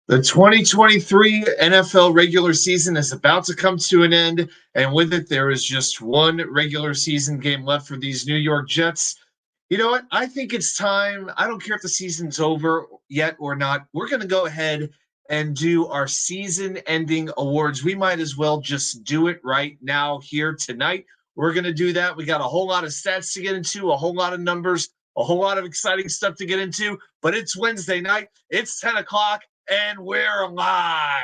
The 2023 NFL regular season is about to come to an end, and with it, there is just one regular season game left for these New York Jets. You know what? I think it's time. I don't care if the season's over yet or not. We're going to go ahead and do our season ending awards. We might as well just do it right now here tonight. We're going to do that. We got a whole lot of stats to get into, a whole lot of numbers, a whole lot of exciting stuff to get into, but it's Wednesday night. It's 10 o'clock and we're live.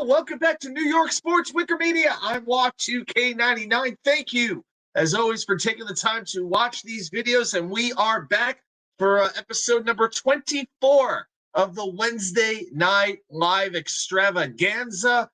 And welcome back to New York Sports WickerMedia. I'm Walk2K99. Thank you, as always, for taking the time to watch these videos. And we are back for episode number 24 of the Wednesday Night Live Extravaganza.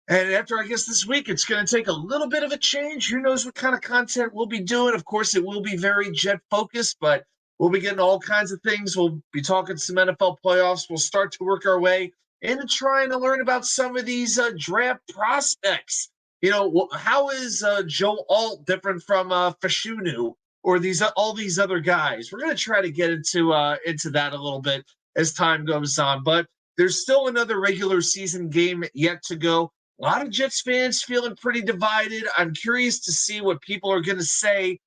And after, I guess, this week, it's going to take a little bit of a change. Who knows what kind of content we'll be doing. Of course, it will be very Jet-focused, but we'll be getting all kinds of things. We'll be talking some NFL playoffs. We'll start to work our way into trying to learn about some of these draft prospects. You know, how is Joe Alt different from Fashunu or all these other guys? We're going to try to get into that a little bit as time goes on. But there's still another regular season game yet to go. A lot of Jets fans feeling pretty divided. I'm curious to see what people are going to say,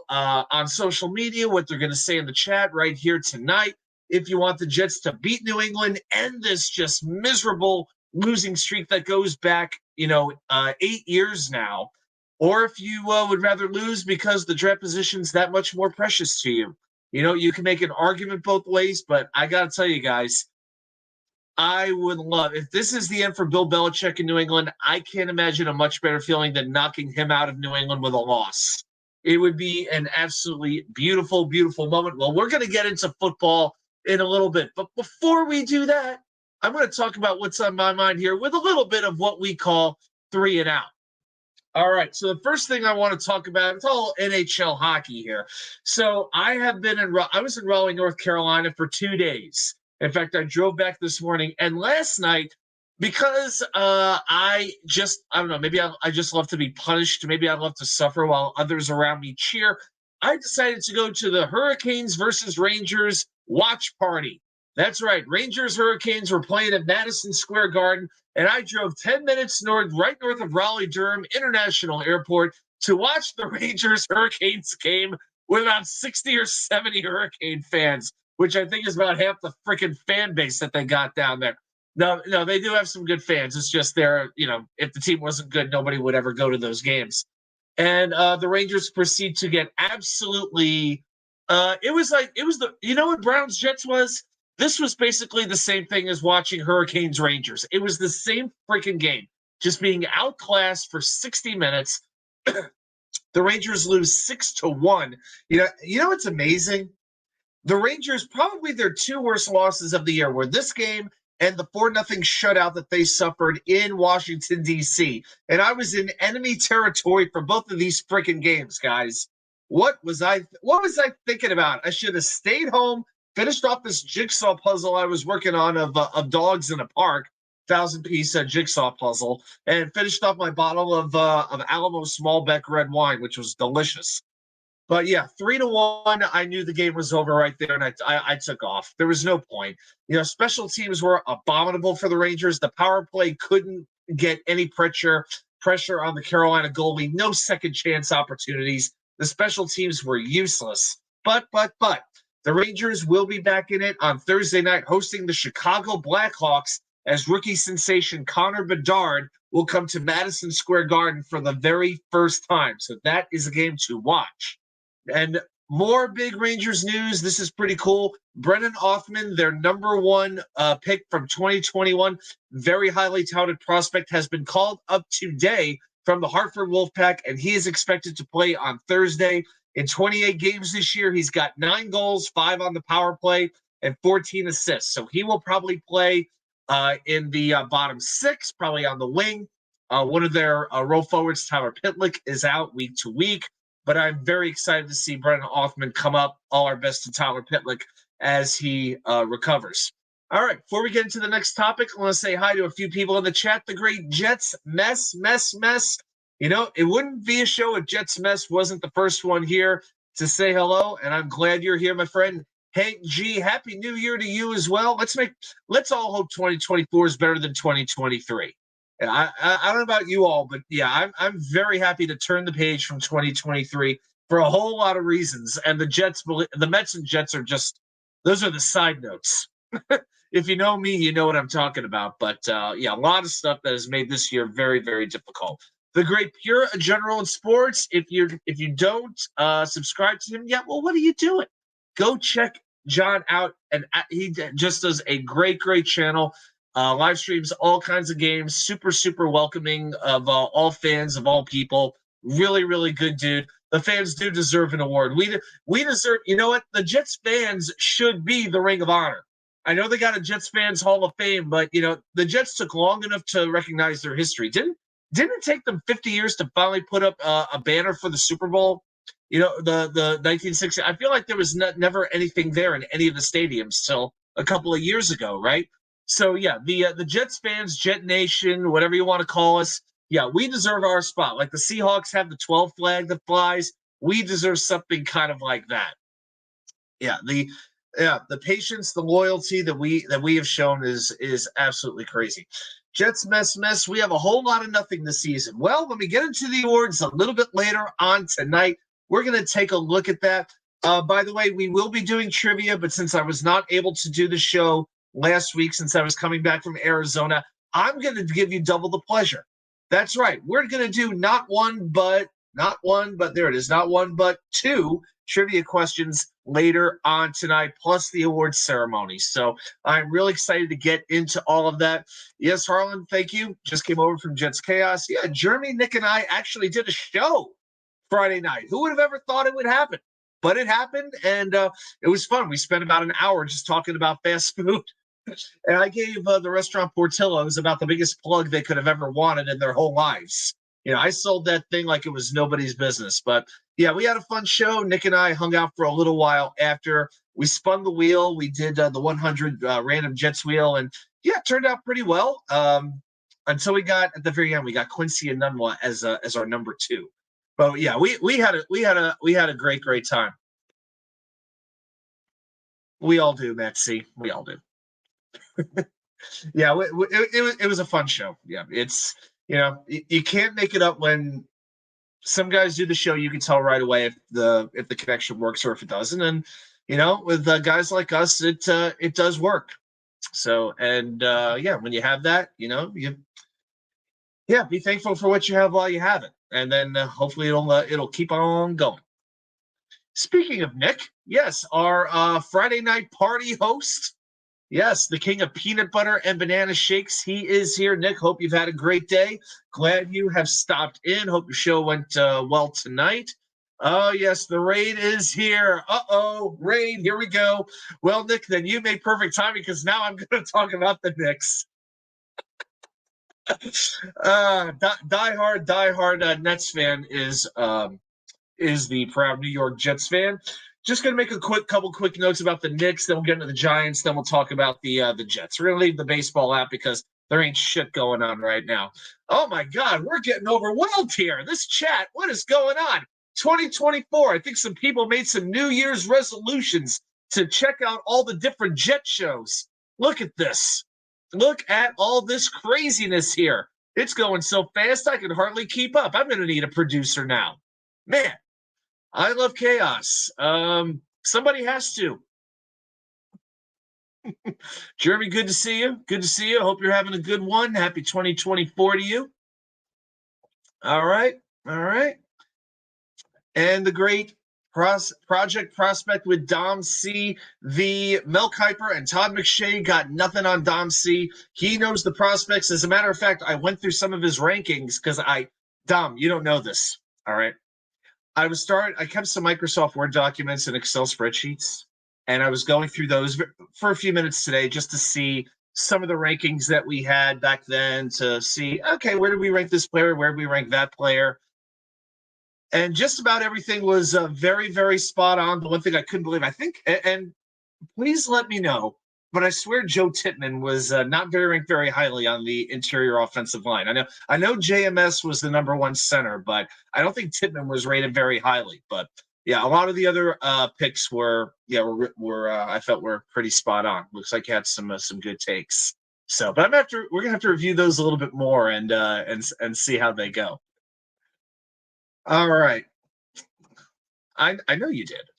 on social media, what they're going to say in the chat right here tonight. If you want the Jets to beat New England, end this just miserable losing streak that goes back, 8 years now, or if you would rather lose because the draft position's that much more precious to you. You can make an argument both ways, but I got to tell you guys, I would love, if this is the end for Bill Belichick in New England, I can't imagine a much better feeling than knocking him out of New England with a loss. It would be an absolutely beautiful, beautiful moment. Well, we're going to get into football in a little bit. But before we do that, I'm going to talk about what's on my mind here with a little bit of what we call 3 and out. All right, so the first thing I want to talk about, it's all NHL hockey here. So I was in Raleigh, North Carolina for 2 days. In fact, I drove back this morning, and last night, because I don't know, maybe I just love to be punished. Maybe I love to suffer while others around me cheer. I decided to go to the Hurricanes versus Rangers watch party. That's right. Rangers Hurricanes were playing at Madison Square Garden, and I drove 10 minutes right north of Raleigh-Durham International Airport to watch the Rangers Hurricanes game with about 60 or 70 Hurricane fans, which I think is about half the freaking fan base that they got down there. No, they do have some good fans. It's just if the team wasn't good, nobody would ever go to those games. And the Rangers proceed to get absolutely what Browns Jets was? This was basically the same thing as watching Hurricanes Rangers. It was the same freaking game, just being outclassed for 60 minutes. The Rangers lose 6-1. You know what's amazing? The Rangers, probably their 2 worst losses of the year were this game and the 4-0 shutout that they suffered in Washington, D.C. And I was in enemy territory for both of these freaking games, guys. What was I thinking about? I should have stayed home, finished off this jigsaw puzzle I was working on of dogs in a park, 1,000-piece jigsaw puzzle, and finished off my bottle of Alamo Smallbeck red wine, which was delicious. But yeah, 3-1. I knew the game was over right there, and I took off. There was no point. Special teams were abominable for the Rangers. The power play couldn't get any pressure on the Carolina goalie. No second chance opportunities. The special teams were useless. But the Rangers will be back in it on Thursday night, hosting the Chicago Blackhawks as rookie sensation Connor Bedard will come to Madison Square Garden for the very first time. So that is a game to watch. And more big Rangers news. This is pretty cool. Brennan Othman, their number one pick from 2021, very highly touted prospect, has been called up today from the Hartford Wolfpack, and he is expected to play on Thursday. In 28 games this year, he's got 9 goals, 5 on the power play, and 14 assists. So he will probably play in the bottom 6, probably on the wing. One of their row forwards, Tyler Pitlick, is out week to week. But I'm very excited to see Brennan Othman come up. All our best to Tyler Pitlick as he recovers. All right, before we get into the next topic, I want to say hi to a few people in the chat. The great Jets Mess. You know, it wouldn't be a show if Jets Mess wasn't the first one here to say hello, and I'm glad you're here, my friend. Hank G, Happy New Year to you as well. Let's all hope 2024 is better than 2023. I don't know about you all, but yeah, I'm very happy to turn the page from 2023 for a whole lot of reasons. And the Mets and Jets are just, those are the side notes. If you know me, you know what I'm talking about. But yeah, a lot of stuff that has made this year very, very difficult. The great Pure General in Sports. If you don't subscribe to him yet, well, what are you doing? Go check John out, and he just does a great channel. Live streams all kinds of games. Super welcoming of all fans, of all people. Really good dude. The fans do deserve an award. We deserve. You know what? The Jets fans should be the Ring of Honor. I know they got a Jets fans Hall of Fame, but you know the Jets took long enough to recognize their history. Didn't it take them 50 years to finally put up a banner for the Super Bowl? You know, the 1960. I feel like there was never anything there in any of the stadiums till a couple of years ago, right? So yeah, the Jets fans, Jet Nation, whatever you want to call us, yeah, we deserve our spot. Like the Seahawks have the 12 flag that flies, we deserve something kind of like that. Yeah, the patience, the loyalty that we have shown is absolutely crazy. Jets mess. We have a whole lot of nothing this season. Well, when we get into the awards a little bit later on tonight, we're going to take a look at that. By the way, we will be doing trivia, but since I was not able to do the show last week, since I was coming back from Arizona, I'm going to give you double the pleasure. That's right. We're going to do not one, but there it is. Not one, but 2 trivia questions later on tonight, plus the awards ceremony. So I'm really excited to get into all of that. Yes, Harlan, thank you. Just came over from Jets Chaos. Yeah, Jeremy, Nick, and I actually did a show Friday night. Who would have ever thought it would happen? But it happened, and it was fun. We spent about an hour just talking about fast food. And I gave the restaurant Portillo's about the biggest plug they could have ever wanted in their whole lives. You know, I sold that thing like it was nobody's business. But yeah, we had a fun show. Nick and I hung out for a little while after. We spun the wheel. We did the 100 random Jets wheel, and yeah, it turned out pretty well. Until we got at the very end, we got Quincy and Nunwa as our number 2. But yeah, we had a great time. We all do, Matt C. We all do. Yeah, it was a fun show. Yeah, it's, you know, you can't make it up when some guys do the show. You can tell right away if the connection works or if it doesn't. And you know, with guys like us, it does work. So, and yeah, when you have that, you know, be thankful for what you have while you have it, and then hopefully it'll keep on going. Speaking of Nick, yes, our Friday night party host. Yes, the king of peanut butter and banana shakes. He is here. Nick, hope you've had a great day. Glad you have stopped in. Hope your show went well tonight. Oh, yes, the raid is here. Uh-oh, raid, here we go. Well, Nick, then you made perfect timing because now I'm going to talk about the Knicks. diehard Nets fan is the proud New York Jets fan. Just going to make a couple quick notes about the Knicks. Then we'll get into the Giants. Then we'll talk about the Jets. We're going to leave the baseball out because there ain't shit going on right now. Oh, my God. We're getting overwhelmed here. This chat, what is going on? 2024. I think some people made some New Year's resolutions to check out all the different Jet shows. Look at this. Look at all this craziness here. It's going so fast I can hardly keep up. I'm going to need a producer now. Man. I love chaos. Somebody has to. Jeremy, good to see you. Good to see you. Hope you're having a good one. Happy 2024 to you. All right. And the great Project Prospect with Dom C. The Mel Kiper and Todd McShay got nothing on Dom C. He knows the prospects. As a matter of fact, I went through some of his rankings because Dom, you don't know this, all right? I kept some Microsoft Word documents and Excel spreadsheets, and I was going through those for a few minutes today just to see some of the rankings that we had back then to see, okay, where did we rank this player? Where did we rank that player? And just about everything was very, very spot on. The one thing I couldn't believe, I think, and please let me know, but I swear Joe Tittman was not ranked very highly on the interior offensive line. I know JMS was the number one center, but I don't think Tittman was rated very highly. But yeah, a lot of the other picks were I felt were pretty spot on. Looks like you had some good takes. So, but we're gonna have to review those a little bit more and see how they go. All right. I know you did.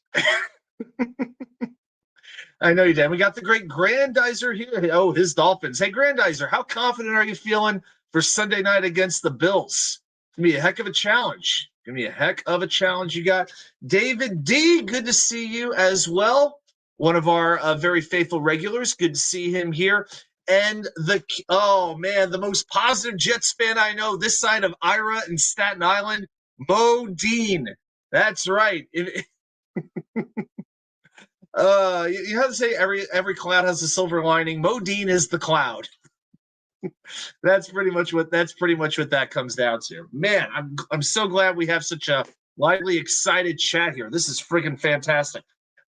I know you did. We got the great Grandizer here. Oh, his Dolphins. Hey, Grandizer, how confident are you feeling for Sunday night against the Bills? It's going to be a heck of a challenge. Give me a heck of a challenge. You got David D. Good to see you as well. One of our very faithful regulars. Good to see him here. And the most positive Jets fan I know this side of Ira in Staten Island, Bo Dean. That's right. You have to say every cloud has a silver lining. Mo Dean is the cloud. That's pretty much what that comes down to. Man, I'm so glad we have such a lively, excited chat here. This is friggin' fantastic.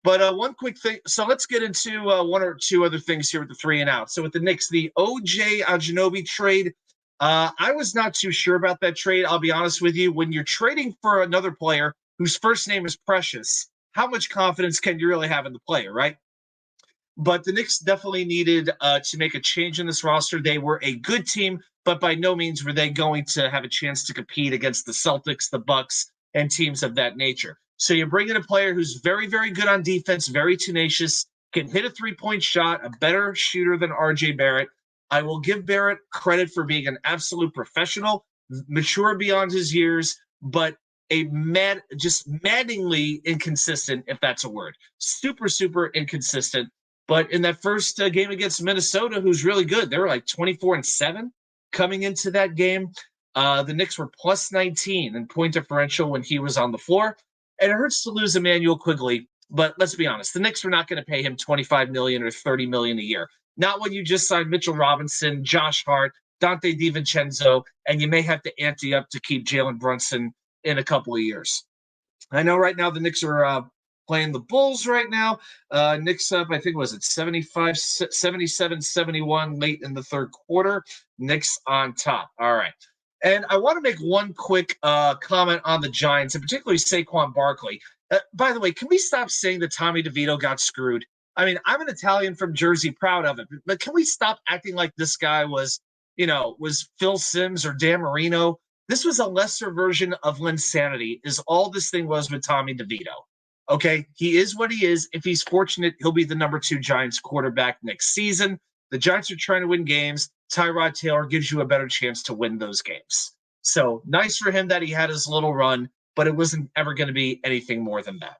But one quick thing. So let's get into one or two other things here with the 3 and out. So with the Knicks, the OJ Anunoby trade. I was not too sure about that trade. I'll be honest with you. When you're trading for another player whose first name is Precious, how much confidence can you really have in the player, right? But the Knicks definitely needed to make a change in this roster. They were a good team, but by no means were they going to have a chance to compete against the Celtics, the Bucks, and teams of that nature. So you bring in a player who's very, very good on defense, very tenacious, can hit a three-point shot, a better shooter than RJ Barrett. I will give Barrett credit for being an absolute professional, mature beyond his years, but just maddeningly inconsistent, if that's a word. Super, super inconsistent. But in that first game against Minnesota, who's really good, they were like 24-7 coming into that game. The Knicks were plus 19 in point differential when he was on the floor. And it hurts to lose Emmanuel Quigley, but let's be honest, the Knicks were not going to pay him $25 million or $30 million a year. Not when you just signed Mitchell Robinson, Josh Hart, Dante DiVincenzo, and you may have to ante up to keep Jalen Brunson in a couple of years. I know right now the Knicks are playing the Bulls right now. Knicks up, I think, was it 77-71 late in the third quarter. Knicks on top. All right. And I want to make one quick comment on the Giants, and particularly Saquon Barkley. By the way, can we stop saying that Tommy DeVito got screwed? I mean, I'm an Italian from Jersey, proud of it. But can we stop acting like this guy was Phil Simms or Dan Marino? This was a lesser version of Linsanity, is all this thing was with Tommy DeVito. Okay, he is what he is. If he's fortunate, he'll be the number 2 Giants quarterback next season. The Giants are trying to win games. Tyrod Taylor gives you a better chance to win those games. So nice for him that he had his little run, but it wasn't ever going to be anything more than that.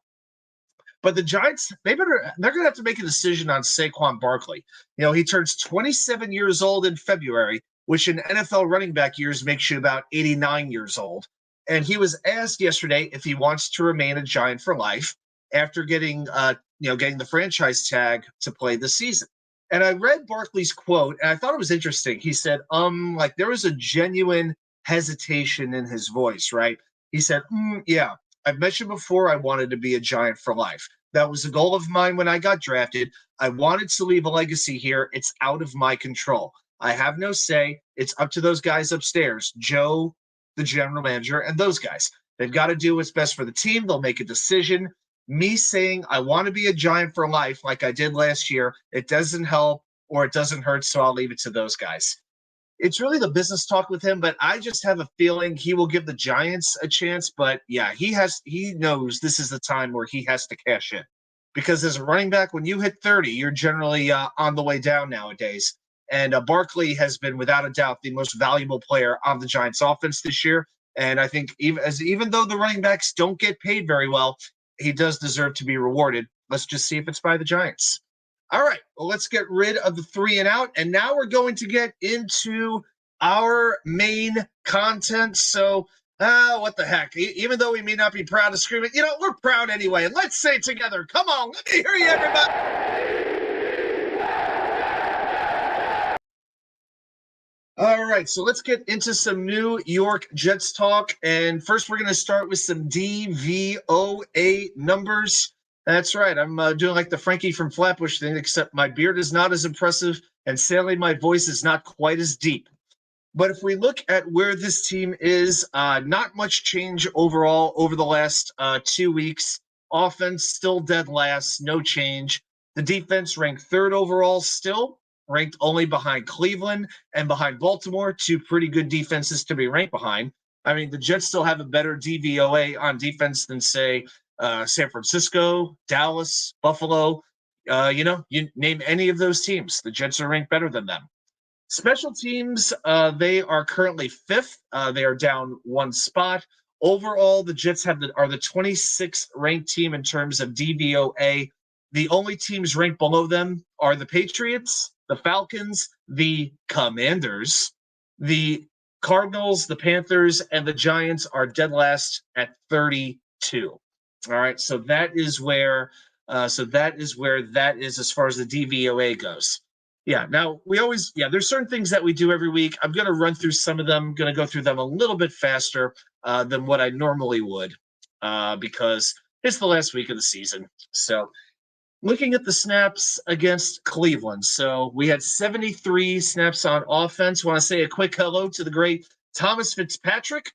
But the Giants, they're going to have to make a decision on Saquon Barkley. He turns 27 years old in February, which in NFL running back years makes you about 89 years old. And he was asked yesterday if he wants to remain a Giant for life after getting the franchise tag to play this season. And I read Barkley's quote, and I thought it was interesting. He said, there was a genuine hesitation in his voice, right? He said, yeah, I've mentioned before I wanted to be a Giant for life. That was a goal of mine when I got drafted. I wanted to leave a legacy here. It's out of my control. I have no say. It's up to those guys upstairs, Joe, the general manager, and those guys. They've got to do what's best for the team. They'll make a decision. Me saying I want to be a Giant for life like I did last year, it doesn't help or it doesn't hurt, so I'll leave it to those guys. It's really the business talk with him, but I just have a feeling he will give the Giants a chance. But yeah, he knows this is the time where he has to cash in. Because as a running back, when you hit 30, you're generally on the way down nowadays. And Barkley has been, without a doubt, the most valuable player on the Giants offense this year. And I think even though the running backs don't get paid very well, he does deserve to be rewarded. Let's just see if it's by the Giants. All right, well, let's get rid of the 3 and out. And now we're going to get into our main content. So, what the heck? Even though we may not be proud to scream it, we're proud anyway. Let's say it together. Come on, let me hear you, everybody. All right, so let's get into some New York Jets talk. And first, we're going to start with some DVOA numbers. That's right. I'm doing like the Frankie from Flatbush thing, except my beard is not as impressive, and sadly, my voice is not quite as deep. But if we look at where this team is, not much change overall over the last 2 weeks. Offense still dead last, no change. The defense ranked 3rd overall still, ranked only behind Cleveland and behind Baltimore, 2 pretty good defenses to be ranked behind. I mean, the Jets still have a better DVOA on defense than, say, San Francisco, Dallas, Buffalo. You name any of those teams, the Jets are ranked better than them. Special teams, they are currently 5th. They are down 1 spot. Overall, the Jets are the 26th ranked team in terms of DVOA. The only teams ranked below them are the Patriots, the Falcons, the Commanders, the Cardinals, the Panthers, and the Giants are dead last at 32. All right, so that is where that is as far as the DVOA goes. Yeah, now there's certain things that we do every week. I'm going to run through some of them, going to go through them a little bit faster than what I normally would because it's the last week of the season. So looking at the snaps against Cleveland. So we had 73 snaps on offense. Want to say a quick hello to the great Thomas Fitzpatrick,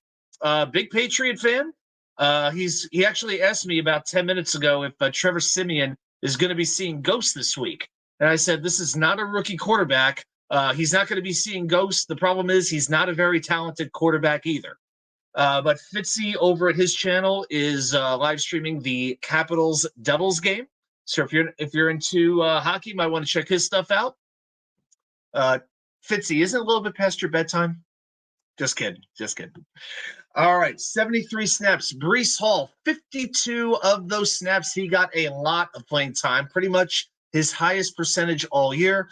big Patriot fan. He actually asked me about 10 minutes ago if Trevor Siemian is going to be seeing ghosts this week. And I said, this is not a rookie quarterback. He's not going to be seeing ghosts. The problem is he's not a very talented quarterback either. But Fitzy over at his channel is live streaming the Capitals Devils game. So if you're into hockey, you might want to check his stuff out. Fitzy, isn't it a little bit past your bedtime? Just kidding. All right, 73 snaps. Breece Hall, 52 of those snaps. He got a lot of playing time, pretty much his highest percentage all year.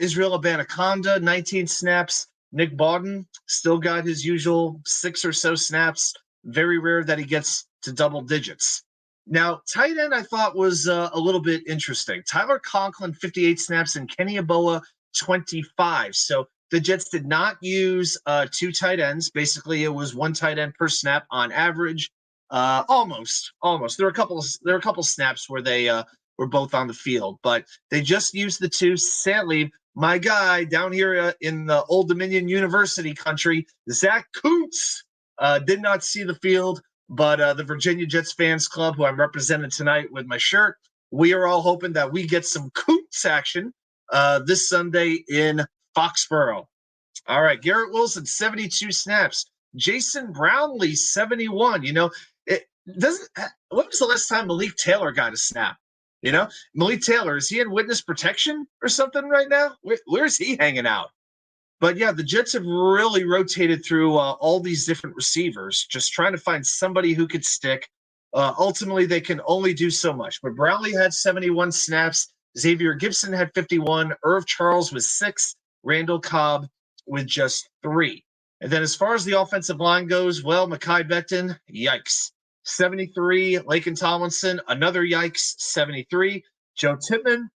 Israel Abanikanda, 19 snaps. Nick Bawden still got his usual 6 or so snaps. Very rare that he gets to double digits. Now, tight end I thought was a little bit interesting. Tyler Conklin, 58 snaps, and Kenny Aboa, 25. So the Jets did not use 2 tight ends. Basically, it was 1 tight end per snap on average. Almost. There were a couple snaps where they were both on the field, but they just used the 2. Sadly, my guy down here in the Old Dominion University country, Zach Kuntz, did not see the field, but the Virginia Jets fans club, who I'm representing tonight with my shirt, we are all hoping that we get some Kuntz action this Sunday in Foxborough. All right, Garrett Wilson, 72 snaps. Jason Brownlee, 71. When was the last time Malik Taylor got a snap? Malik Taylor, is he in witness protection or something right now? Where's he hanging out? But yeah, the Jets have really rotated through all these different receivers, just trying to find somebody who could stick. Ultimately, they can only do so much. But Brownlee had 71 snaps. Xavier Gibson had 51. Irv Charles with 6. Randall Cobb with just 3. And then as far as the offensive line goes, well, Mekhi Becton, yikes. 73. Laken Tomlinson, another yikes, 73. Joe Tippmann,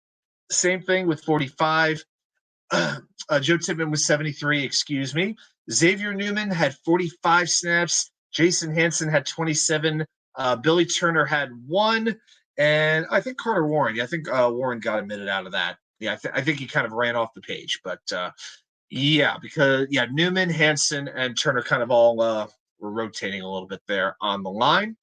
same thing with 45. Joe Tippmann was 73, excuse me. Xavier Newman had 45 snaps. Jason Hansen had 27. Billy Turner had 1. And I think Carter Warren. Yeah, I think Warren got a minute out of that. Yeah, I think he kind of ran off the page. But, Newman, Hansen, and Turner kind of all were rotating a little bit there on the line.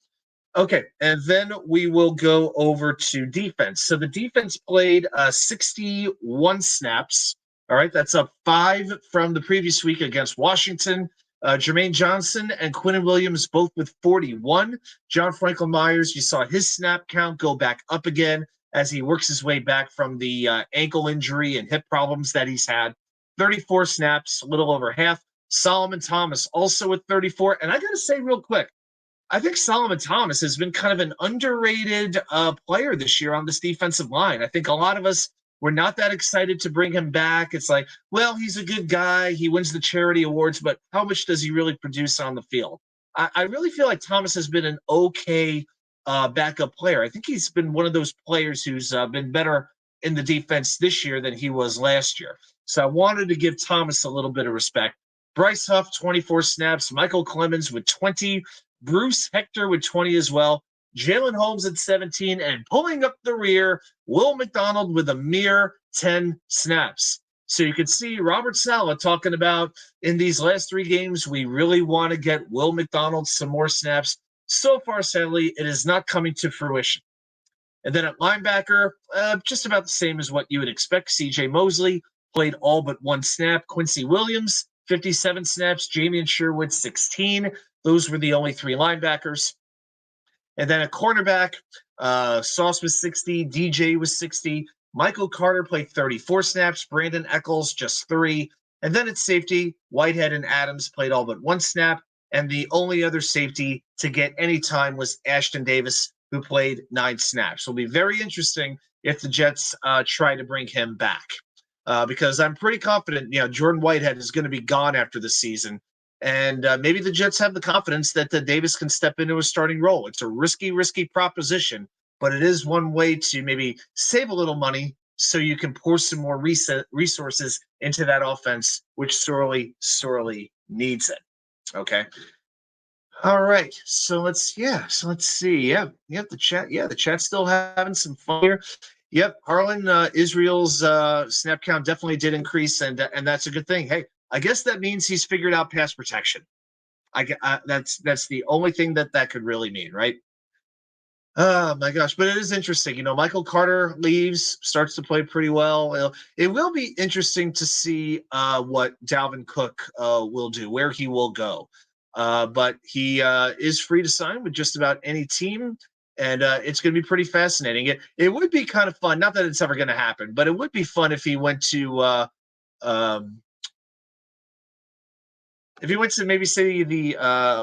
Okay, and then we will go over to defense. So the defense played 61 snaps. All right, that's up 5 from the previous week against Washington. Jermaine Johnson and Quinnen Williams both with 41. John Franklin Myers, you saw his snap count go back up again as he works his way back from the ankle injury and hip problems that he's had. 34 snaps, a little over half. Solomon Thomas also with 34. And I got to say real quick, I think Solomon Thomas has been kind of an underrated player this year on this defensive line. I think a lot of us were not that excited to bring him back. It's like, well, he's a good guy. He wins the charity awards, but how much does he really produce on the field? I really feel like Thomas has been an okay backup player. I think he's been one of those players who's been better in the defense this year than he was last year. So I wanted to give Thomas a little bit of respect. Bryce Huff, 24 snaps. Michael Clemens with 20. Bruce Hector with 20 as well. Jalen Holmes at 17. And pulling up the rear, Will McDonald with a mere 10 snaps. So you can see Robert Saleh talking about in these last 3 games, we really want to get Will McDonald some more snaps. So far, sadly, it is not coming to fruition. And then at linebacker, just about the same as what you would expect. C.J. Mosley played all but 1 snap. Quincy Williams, 57 snaps. Jamian Sherwood, 16. Those were the only 3 linebackers. And then at cornerback, Sauce was 60. DJ was 60. Michael Carter played 34 snaps. Brandon Eccles, just 3. And then at safety, Whitehead and Adams played all but 1 snap. And the only other safety to get any time was Ashton Davis, who played 9 snaps. It'll be very interesting if the Jets try to bring him back because I'm pretty confident, Jordan Whitehead is going to be gone after the season. And maybe the Jets have the confidence that Davis can step into a starting role. It's a risky proposition, but it is one way to maybe save a little money so you can pour some more resources into that offense, which sorely needs it. Okay. All right. So let's see. Yeah. The chat. Yeah. The chat's still having some fun here. Yep. Harlan Israel's snap count definitely did increase, and that's a good thing. Hey, I guess that means he's figured out pass protection. That's the only thing that could really mean, right? Oh my gosh, but it is interesting. Michael Carter leaves, starts to play pretty well. It will be interesting to see what Dalvin Cook will do, where he will go. But he is free to sign with just about any team, and it's going to be pretty fascinating. It would be kind of fun, not that it's ever going to happen, but it would be fun if he went to maybe say the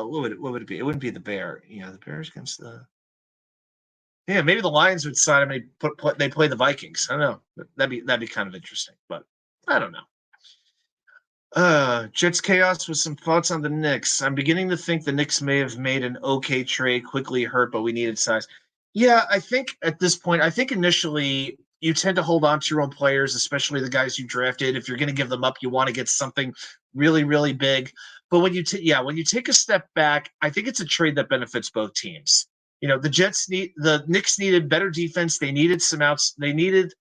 what would it be? It wouldn't be the Bear. The Bears against the. Yeah, maybe the Lions would sign him and they play the Vikings. I don't know. That'd be kind of interesting, but I don't know. Jets chaos with some thoughts on the Knicks. I'm beginning to think the Knicks may have made an okay trade, quickly hurt, but we needed size. Yeah, I think at this point, initially you tend to hold on to your own players, especially the guys you drafted. If you're going to give them up, you want to get something really, really big. But when you take a step back, I think it's a trade that benefits both teams. The Knicks needed better defense. They needed some outs. They needed,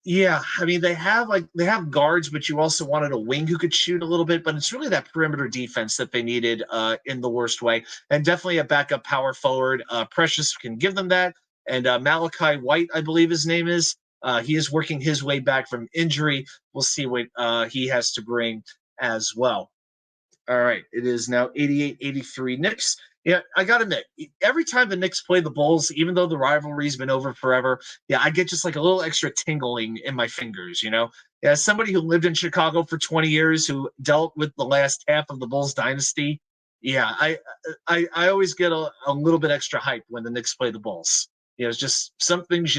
they have guards, but you also wanted a wing who could shoot a little bit. But it's really that perimeter defense that they needed in the worst way, and definitely a backup power forward. Precious can give them that, and Malachi White, I believe his name is. He is working his way back from injury. We'll see what he has to bring as well. All right, it is now 88-83 Knicks. Yeah, I got to admit, every time the Knicks play the Bulls, even though the rivalry's been over forever, I get just like a little extra tingling in my fingers, Yeah, as somebody who lived in Chicago for 20 years, who dealt with the last half of the Bulls dynasty, I always get a little bit extra hype when the Knicks play the Bulls. It's just some things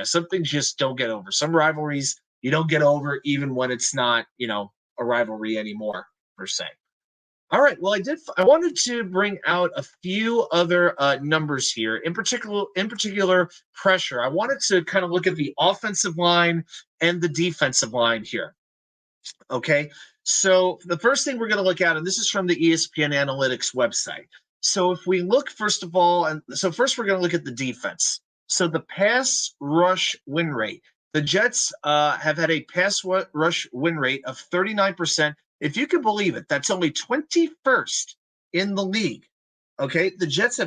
some things just don't get over. Some rivalries you don't get over even when it's not, a rivalry anymore, per se. All right. Well, I wanted to bring out a few other numbers here. In particular, pressure. I wanted to kind of look at the offensive line and the defensive line here. Okay. So the first thing we're going to look at, and this is from the ESPN Analytics website. So if we look, first we're going to look at the defense. So the pass rush win rate. The Jets have had a pass rush win rate of 39%. If you can believe it, that's only 21st in the league. Okay, the Jets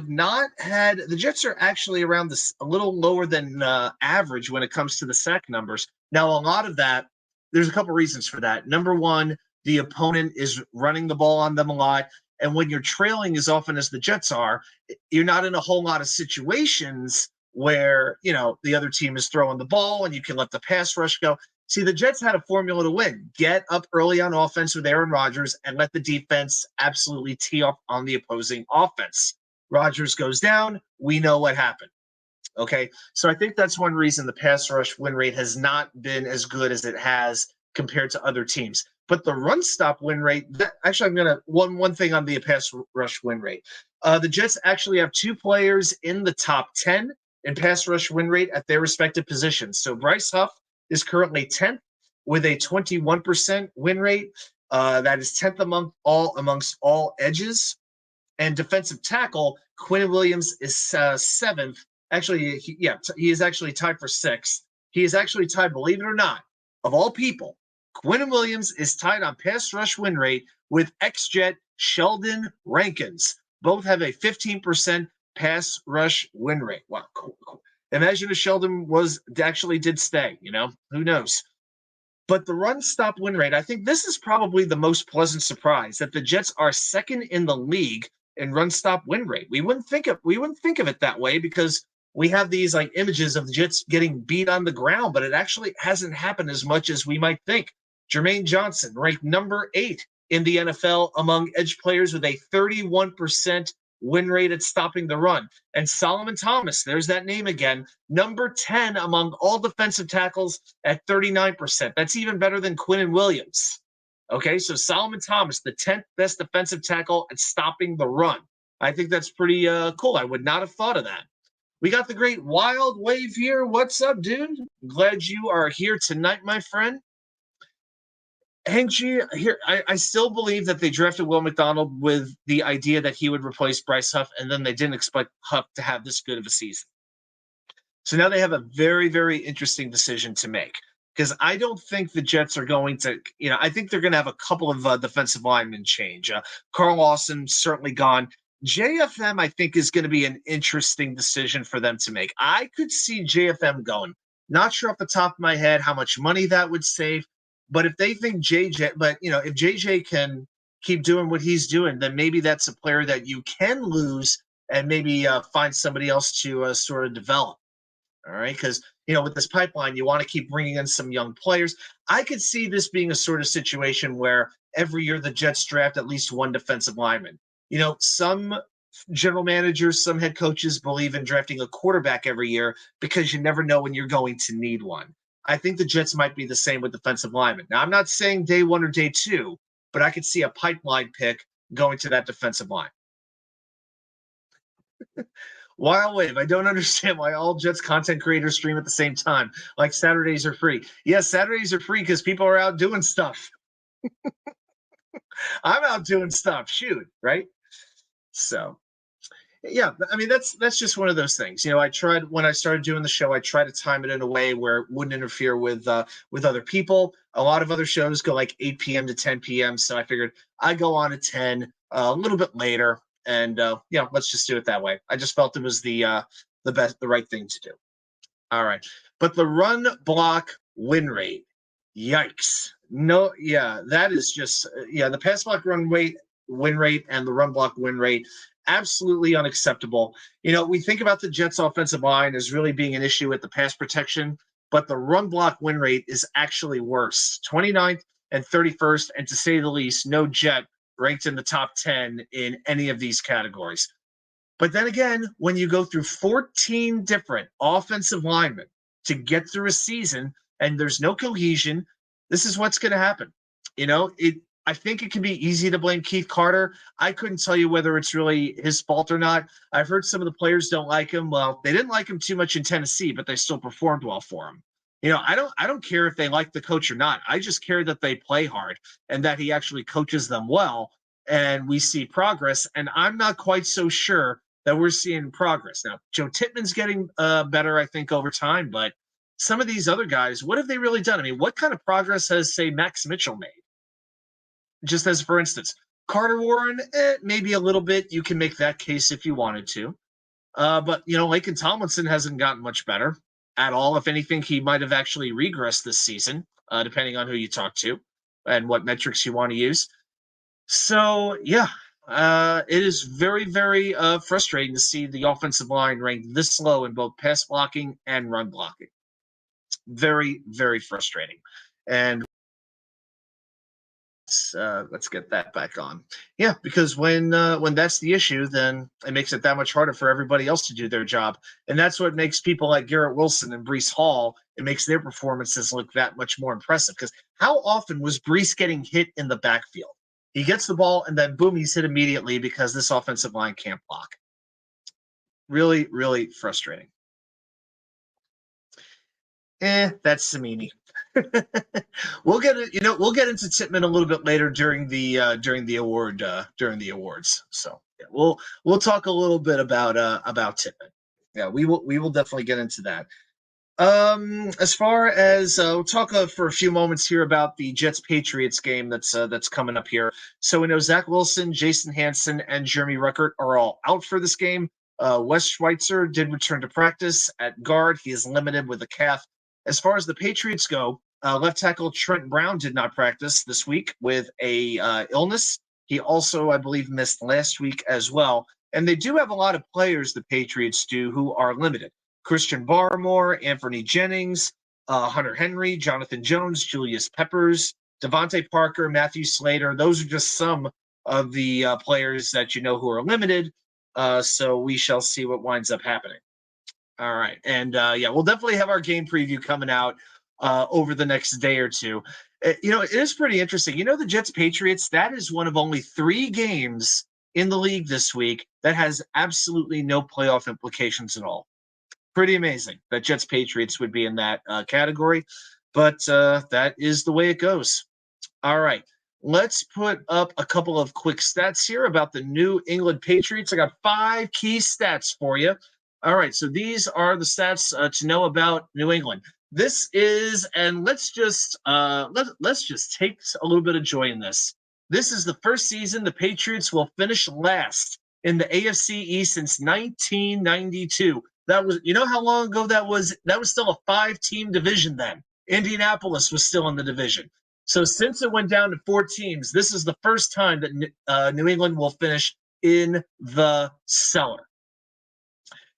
are actually around a little lower than average when it comes to the sack numbers. Now, a lot of that, there's a couple reasons for that. Number one, the opponent is running the ball on them a lot. And when you're trailing as often as the Jets are, you're not in a whole lot of situations where, the other team is throwing the ball and you can let the pass rush go. See, the Jets had a formula to win. Get up early on offense with Aaron Rodgers and let the defense absolutely tee up on the opposing offense. Rodgers goes down. We know what happened. Okay. So I think that's one reason the pass rush win rate has not been as good as it has compared to other teams. But the run stop win rate, actually, I'm going to one thing on the pass rush win rate. The Jets actually have two players in the top 10 in pass rush win rate at their respective positions. So Bryce Huff is currently 10th with a 21% win rate. That is 10th amongst all edges. And defensive tackle, Quinn Williams is 7th. Actually, he is actually tied for 6th. He is actually tied, believe it or not, of all people, Quinn Williams is tied on pass rush win rate with ex-Jet Sheldon Rankins. Both have a 15% pass rush win rate. Wow, cool. Imagine if Sheldon did stay, who knows? But the run stop win rate, I think this is probably the most pleasant surprise, that the Jets are second in the league in run stop win rate. We wouldn't think of it that way because we have these like images of the Jets getting beat on the ground, but it actually hasn't happened as much as we might think. Jermaine Johnson ranked number 8 in the NFL among edge players with a 31% win rate at stopping the run. And Solomon Thomas, there's that name again, number 10 among all defensive tackles at 39%. That's even better than Quinn Williams. Okay, so Solomon Thomas, the 10th best defensive tackle at stopping the run. I think that's pretty cool. I would not have thought of that. We got the great Wild Wave here. What's up, dude? Glad you are here tonight, my friend. Hank G, here, I still believe that they drafted Will McDonald with the idea that he would replace Bryce Huff, and then they didn't expect Huff to have this good of a season. So now they have a very, very interesting decision to make, because I don't think the Jets are going to, I think they're going to have a couple of defensive linemen change. Carl Lawson certainly gone. JFM, I think, is going to be an interesting decision for them to make. I could see JFM going. Not sure off the top of my head how much money that would save. But if they think if JJ can keep doing what he's doing, then maybe that's a player that you can lose and maybe find somebody else to sort of develop. All right, because with this pipeline, you want to keep bringing in some young players. I could see this being a sort of situation where every year the Jets draft at least one defensive lineman. Some general managers, some head coaches believe in drafting a quarterback every year because you never know when you're going to need one. I think the Jets might be the same with defensive linemen. Now, I'm not saying day 1 or day 2, but I could see a pipeline pick going to that defensive line. Wild Wave, I don't understand why all Jets content creators stream at the same time. Like Saturdays are free. Yes, Saturdays are free because people are out doing stuff. I'm out doing stuff. Shoot, right? So, yeah, I mean, that's just one of those things. I tried, when I started doing the show, I tried to time it in a way where it wouldn't interfere with other people. A lot of other shows go like 8 p.m. to 10 p.m. So I figured I'd go on at 10, a little bit later. And, let's just do it that way. I just felt it was the right thing to do. All right. But the run block win rate, yikes. No, yeah, that is just, the pass block win rate and the run block win rate, absolutely unacceptable. We think about the Jets offensive line as really being an issue with the pass protection, but the run block win rate is actually worse. 29th and 31st, and to say the least, no Jet ranked in the top 10 in any of these categories. But then again, when you go through 14 different offensive linemen to get through a season and there's no cohesion, this is what's going to happen. I think it can be easy to blame Keith Carter. I couldn't tell you whether it's really his fault or not. I've heard some of the players don't like him. Well, they didn't like him too much in Tennessee, but they still performed well for him. I don't care if they like the coach or not. I just care that they play hard and that he actually coaches them well and we see progress. And I'm not quite so sure that we're seeing progress. Now, Joe Tippmann's getting better, I think, over time, but some of these other guys, what have they really done? I mean, what kind of progress has, say, Max Mitchell made? Just as, for instance, Carter Warren, maybe a little bit. You can make that case if you wanted to. But, Laken Tomlinson hasn't gotten much better at all. If anything, he might have actually regressed this season, depending on who you talk to and what metrics you want to use. So, yeah, it is very, very frustrating to see the offensive line ranked this low in both pass blocking and run blocking. very, very frustrating. And let's get that back on. Yeah, because when that's the issue, then it makes it that much harder for everybody else to do their job, and that's what makes people like Garrett Wilson and Breece Hall. It makes their performances look that much more impressive. Because how often was Breece getting hit in the backfield? He gets the ball and then boom, he's hit immediately because this offensive line can't block. Really, really frustrating. That's Samini. We'll get it. We'll get into Tippmann a little bit later during the awards. So yeah, we'll talk a little bit about Tippmann. Yeah, we will definitely get into that. As far as we'll talk for a few moments here about the Jets Patriots game that's coming up here. So we know Zach Wilson, Jason Hanson, and Jeremy Ruckert are all out for this game. Wes Schweitzer did return to practice at guard. He is limited with a calf. As far as the Patriots go, left tackle Trent Brown did not practice this week with a illness. He also, I believe, missed last week as well. And they do have a lot of players, the Patriots do, who are limited. Christian Barmore, Anthony Jennings, Hunter Henry, Jonathan Jones, Julius Peppers, Devontae Parker, Matthew Slater. Those are just some of the players that who are limited. So we shall see what winds up happening. All right. And yeah, we'll definitely have our game preview coming out over the next day or two. It is pretty interesting. The Jets Patriots, that is one of only 3 games in the league this week that has absolutely no playoff implications at all. Pretty amazing that Jets Patriots would be in that category, but that is the way it goes. All right. Let's put up a couple of quick stats here about the New England Patriots. I got 5 key stats for you. All right, so these are the stats to know about New England. This is, and let's just take a little bit of joy in this. This is the first season the Patriots will finish last in the AFC East since 1992. That was, how long ago that was? That was still a 5-team division then. Indianapolis was still in the division. So since it went down to 4 teams, this is the first time that New England will finish in the cellar.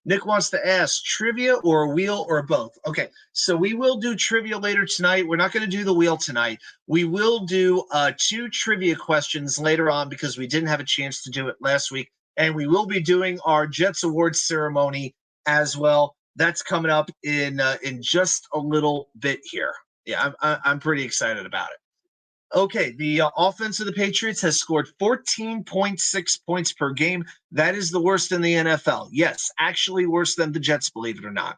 Nick wants to ask, trivia or a wheel or both? Okay, so we will do trivia later tonight. We're not going to do the wheel tonight. We will do 2 trivia questions later on because we didn't have a chance to do it last week. And we will be doing our Jets Awards ceremony as well. That's coming up in just a little bit here. Yeah, I'm pretty excited about it. Okay, the offense of the Patriots has scored 14.6 points per game. That is the worst in the NFL. Yes, actually worse than the Jets, believe it or not.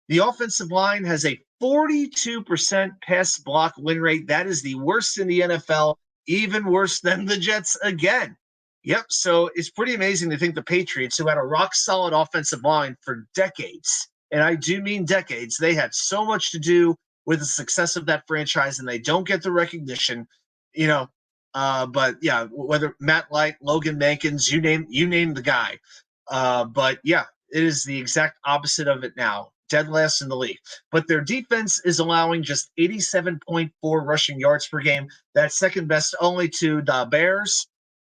The offensive line has a 42% pass block win rate. That is the worst in the NFL, even worse than the Jets again. Yep, so it's pretty amazing to think the Patriots, who had a rock-solid offensive line for decades, and I do mean decades, they had so much to do with the success of that franchise, and they don't get the recognition. But yeah, whether Matt Light, Logan Mankins, you name the guy. But yeah, it is the exact opposite of it now. Dead last in the league. But their defense is allowing just 87.4 rushing yards per game. That's second best only to the Bears.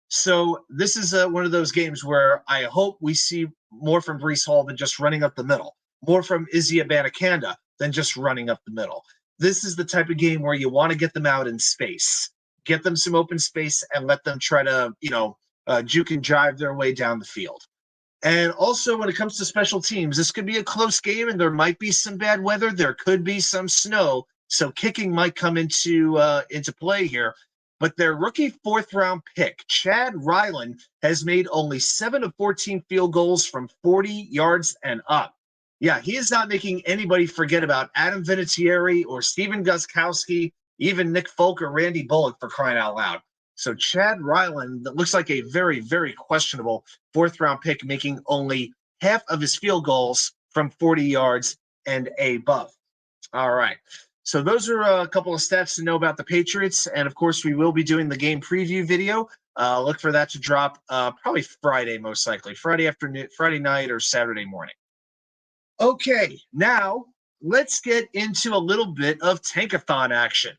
So this is one of those games where I hope we see more from Breece Hall than just running up the middle, more from Izzy Abanikanda than just running up the middle. This is the type of game where you want to get them out in space, get them some open space, and let them try to, juke and jive their way down the field. And also, when it comes to special teams, this could be a close game, and there might be some bad weather. There could be some snow, so kicking might come into play here. But their rookie 4th-round pick, Chad Ryland, has made only 7 of 14 field goals from 40 yards and up. Yeah, he is not making anybody forget about Adam Vinatieri or Steven Gostkowski, even Nick Folk or Randy Bullock, for crying out loud. So Chad Ryland, that looks like a very, very questionable 4th-round pick, making only half of his field goals from 40 yards and above. All right. So those are a couple of stats to know about the Patriots. And, of course, we will be doing the game preview video. Look for that to drop probably Friday, most likely. Friday afternoon, Friday night, or Saturday morning. Okay, now let's get into a little bit of Tankathon action.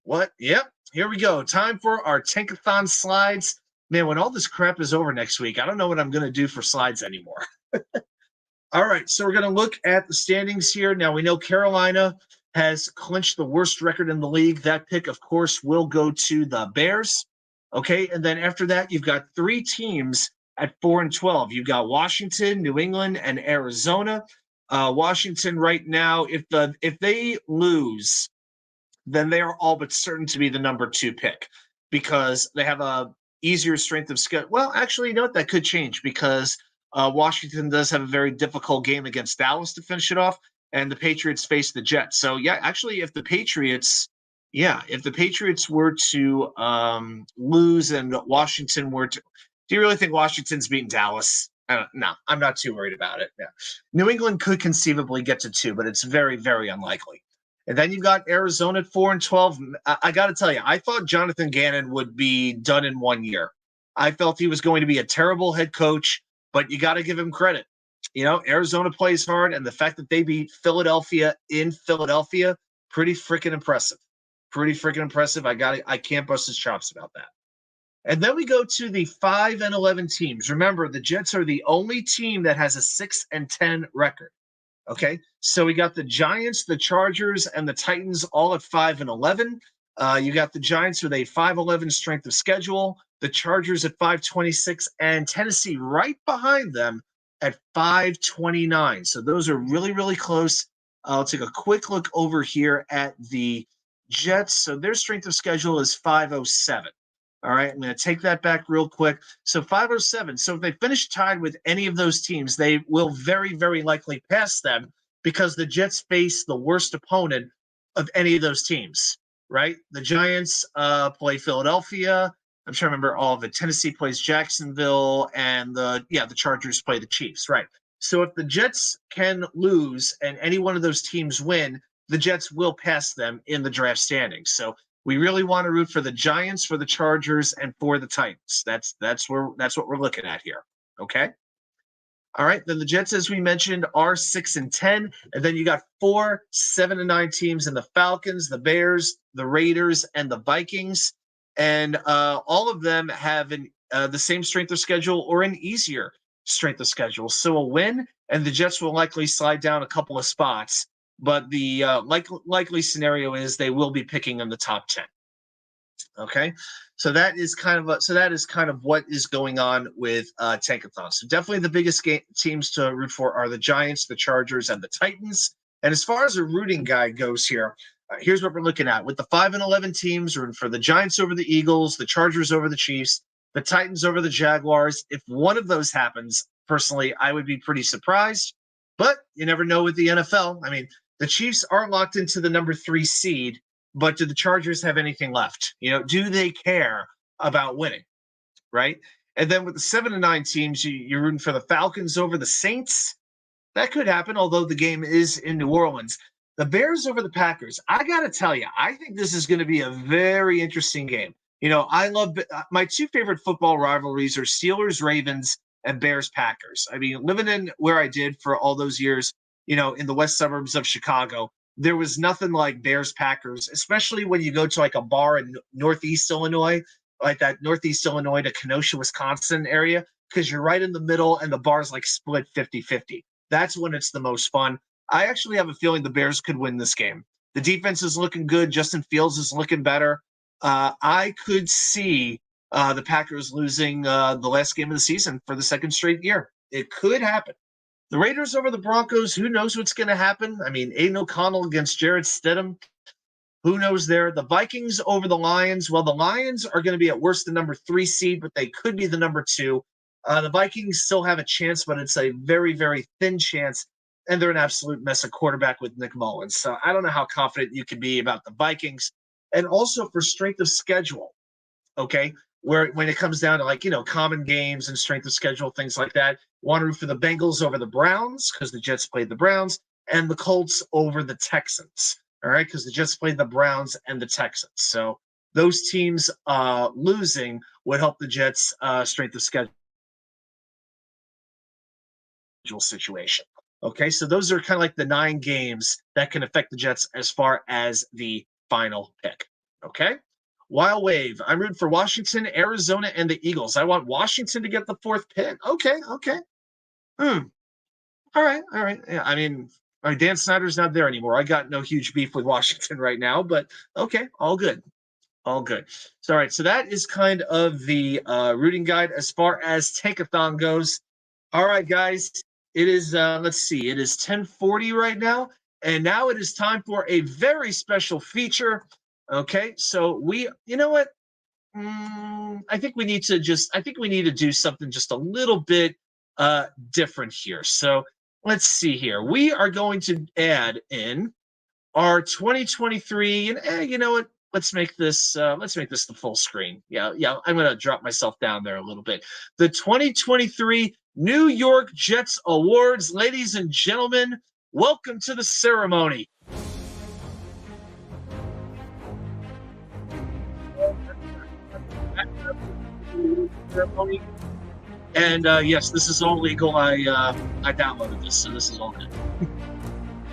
What? Yep, here we go. Time for our Tankathon slides. Man, when all this crap is over next week, I don't know what I'm going to do for slides anymore. All right, so we're going to look at the standings here. Now, we know Carolina has clinched the worst record in the league. That pick, of course, will go to the Bears. Okay, and then after that, you've got 3 teams at 4-12. You've got Washington, New England, and Arizona. Washington right now, if they lose, then they are all but certain to be the number 2 pick because they have a easier strength of schedule. Well, actually, you know what? That could change because Washington does have a very difficult game against Dallas to finish it off, and the Patriots face the Jets. So yeah, actually, if the Patriots were to lose and Washington were to, do you really think Washington's beating Dallas? No, I'm not too worried about it. Yeah. New England could conceivably get to 2, but it's very, very unlikely. And then you've got Arizona at 4-12. I got to tell you, I thought Jonathan Gannon would be done in 1 year. I felt he was going to be a terrible head coach, but you got to give him credit. You know, Arizona plays hard, and the fact that they beat Philadelphia in Philadelphia, pretty freaking impressive. Pretty freaking impressive. I can't bust his chops about that. And then we go to the 5-11 teams. Remember, the Jets are the only team that has a 6-10 record. Okay, so we got the Giants, the Chargers, and the Titans all at 5-11. You got the Giants with a 5-11 strength of schedule, the Chargers at 5-26, and Tennessee right behind them at 5-29. So those are really, really close. I'll take a quick look over here at the Jets. So their strength of schedule is 5-07. All right, I'm going to take that back real quick. So 5-07. So if they finish tied with any of those teams, they will very, very likely pass them because the Jets face the worst opponent of any of those teams, right? The Giants play Philadelphia. I'm trying to remember all of it. Tennessee plays Jacksonville, and the Chargers play the Chiefs, right? So if the Jets can lose and any one of those teams win, the Jets will pass them in the draft standings. So we really want to root for the Giants, for the Chargers, and for the Titans. That's what we're looking at here. Okay. All right. Then the Jets, as we mentioned, are 6-10, and then you got 4 7-9 teams in the Falcons, the Bears, the Raiders, and the Vikings, and all of them have the same strength of schedule or an easier strength of schedule. So a win, and the Jets will likely slide down a couple of spots. But the likely scenario is they will be picking in the top 10. Okay, so that is kind of what is going on with Tankathon. So definitely the biggest teams to root for are the Giants, the Chargers, and the Titans. And as far as a rooting guide goes here, here's what we're looking at with the 5-11 teams: rooting for the Giants over the Eagles, the Chargers over the Chiefs, the Titans over the Jaguars. If one of those happens, personally, I would be pretty surprised. But you never know with the NFL. I mean, the Chiefs are locked into the number 3 seed, but do the Chargers have anything left? You know, do they care about winning, right? And then with the 7-9 teams, you're rooting for the Falcons over the Saints. That could happen, although the game is in New Orleans. The Bears over the Packers. I got to tell you, I think this is going to be a very interesting game. You know, I love my 2 favorite football rivalries are Steelers, Ravens, and Bears, Packers. I mean, living in where I did for all those years, you know, in the west suburbs of Chicago, there was nothing like Bears Packers, especially when you go to like a bar in Northeast Illinois, like that Northeast Illinois to Kenosha, Wisconsin area, because you're right in the middle and the bar's like split 50-50. That's when it's the most fun. I actually have a feeling the Bears could win this game. The defense is looking good. Justin Fields is looking better. I could see the Packers losing the last game of the season for the 2nd straight year. It could happen. The Raiders over the Broncos, who knows what's going to happen? I mean, Aiden O'Connell against Jarrett Stidham, who knows there? The Vikings over the Lions. Well, the Lions are going to be at worst the number 3 seed, but they could be the number 2. The Vikings still have a chance, but it's a very, very thin chance, and they're an absolute mess of quarterback with Nick Mullins. So I don't know how confident you can be about the Vikings. And also for strength of schedule, okay? Where when it comes down to like, you know, common games and strength of schedule, things like that, want to root for the Bengals over the Browns because the Jets played the Browns, and the Colts over the Texans, all right, because the Jets played the Browns and the Texans. So those teams losing would help the Jets' strength of schedule situation. Okay, so those are kind of like the 9 games that can affect the Jets as far as the final pick. Okay. Wild Wave. I'm rooting for Washington, Arizona, and the Eagles. I want Washington to get the 4th pick. Okay. All right. Yeah, I mean, All right, Dan Snyder's not there anymore. I got no huge beef with Washington right now, but okay, all good. All good. So, all right. So that is kind of the rooting guide as far as Tankathon goes. All right, guys. It is, let's see, it is 10:40 right now. And now it is time for a very special feature. Okay. So you know what? I think we need to do something just a little bit different here. So let's see here. We are going to add in our 2023, and you know what? Let's make this the full screen. Yeah. I'm gonna drop myself down there a little bit. The 2023 New York Jets Awards, ladies and gentlemen. Welcome to the ceremony. Ceremony. And yes, this is all legal. I downloaded this, so this is all good.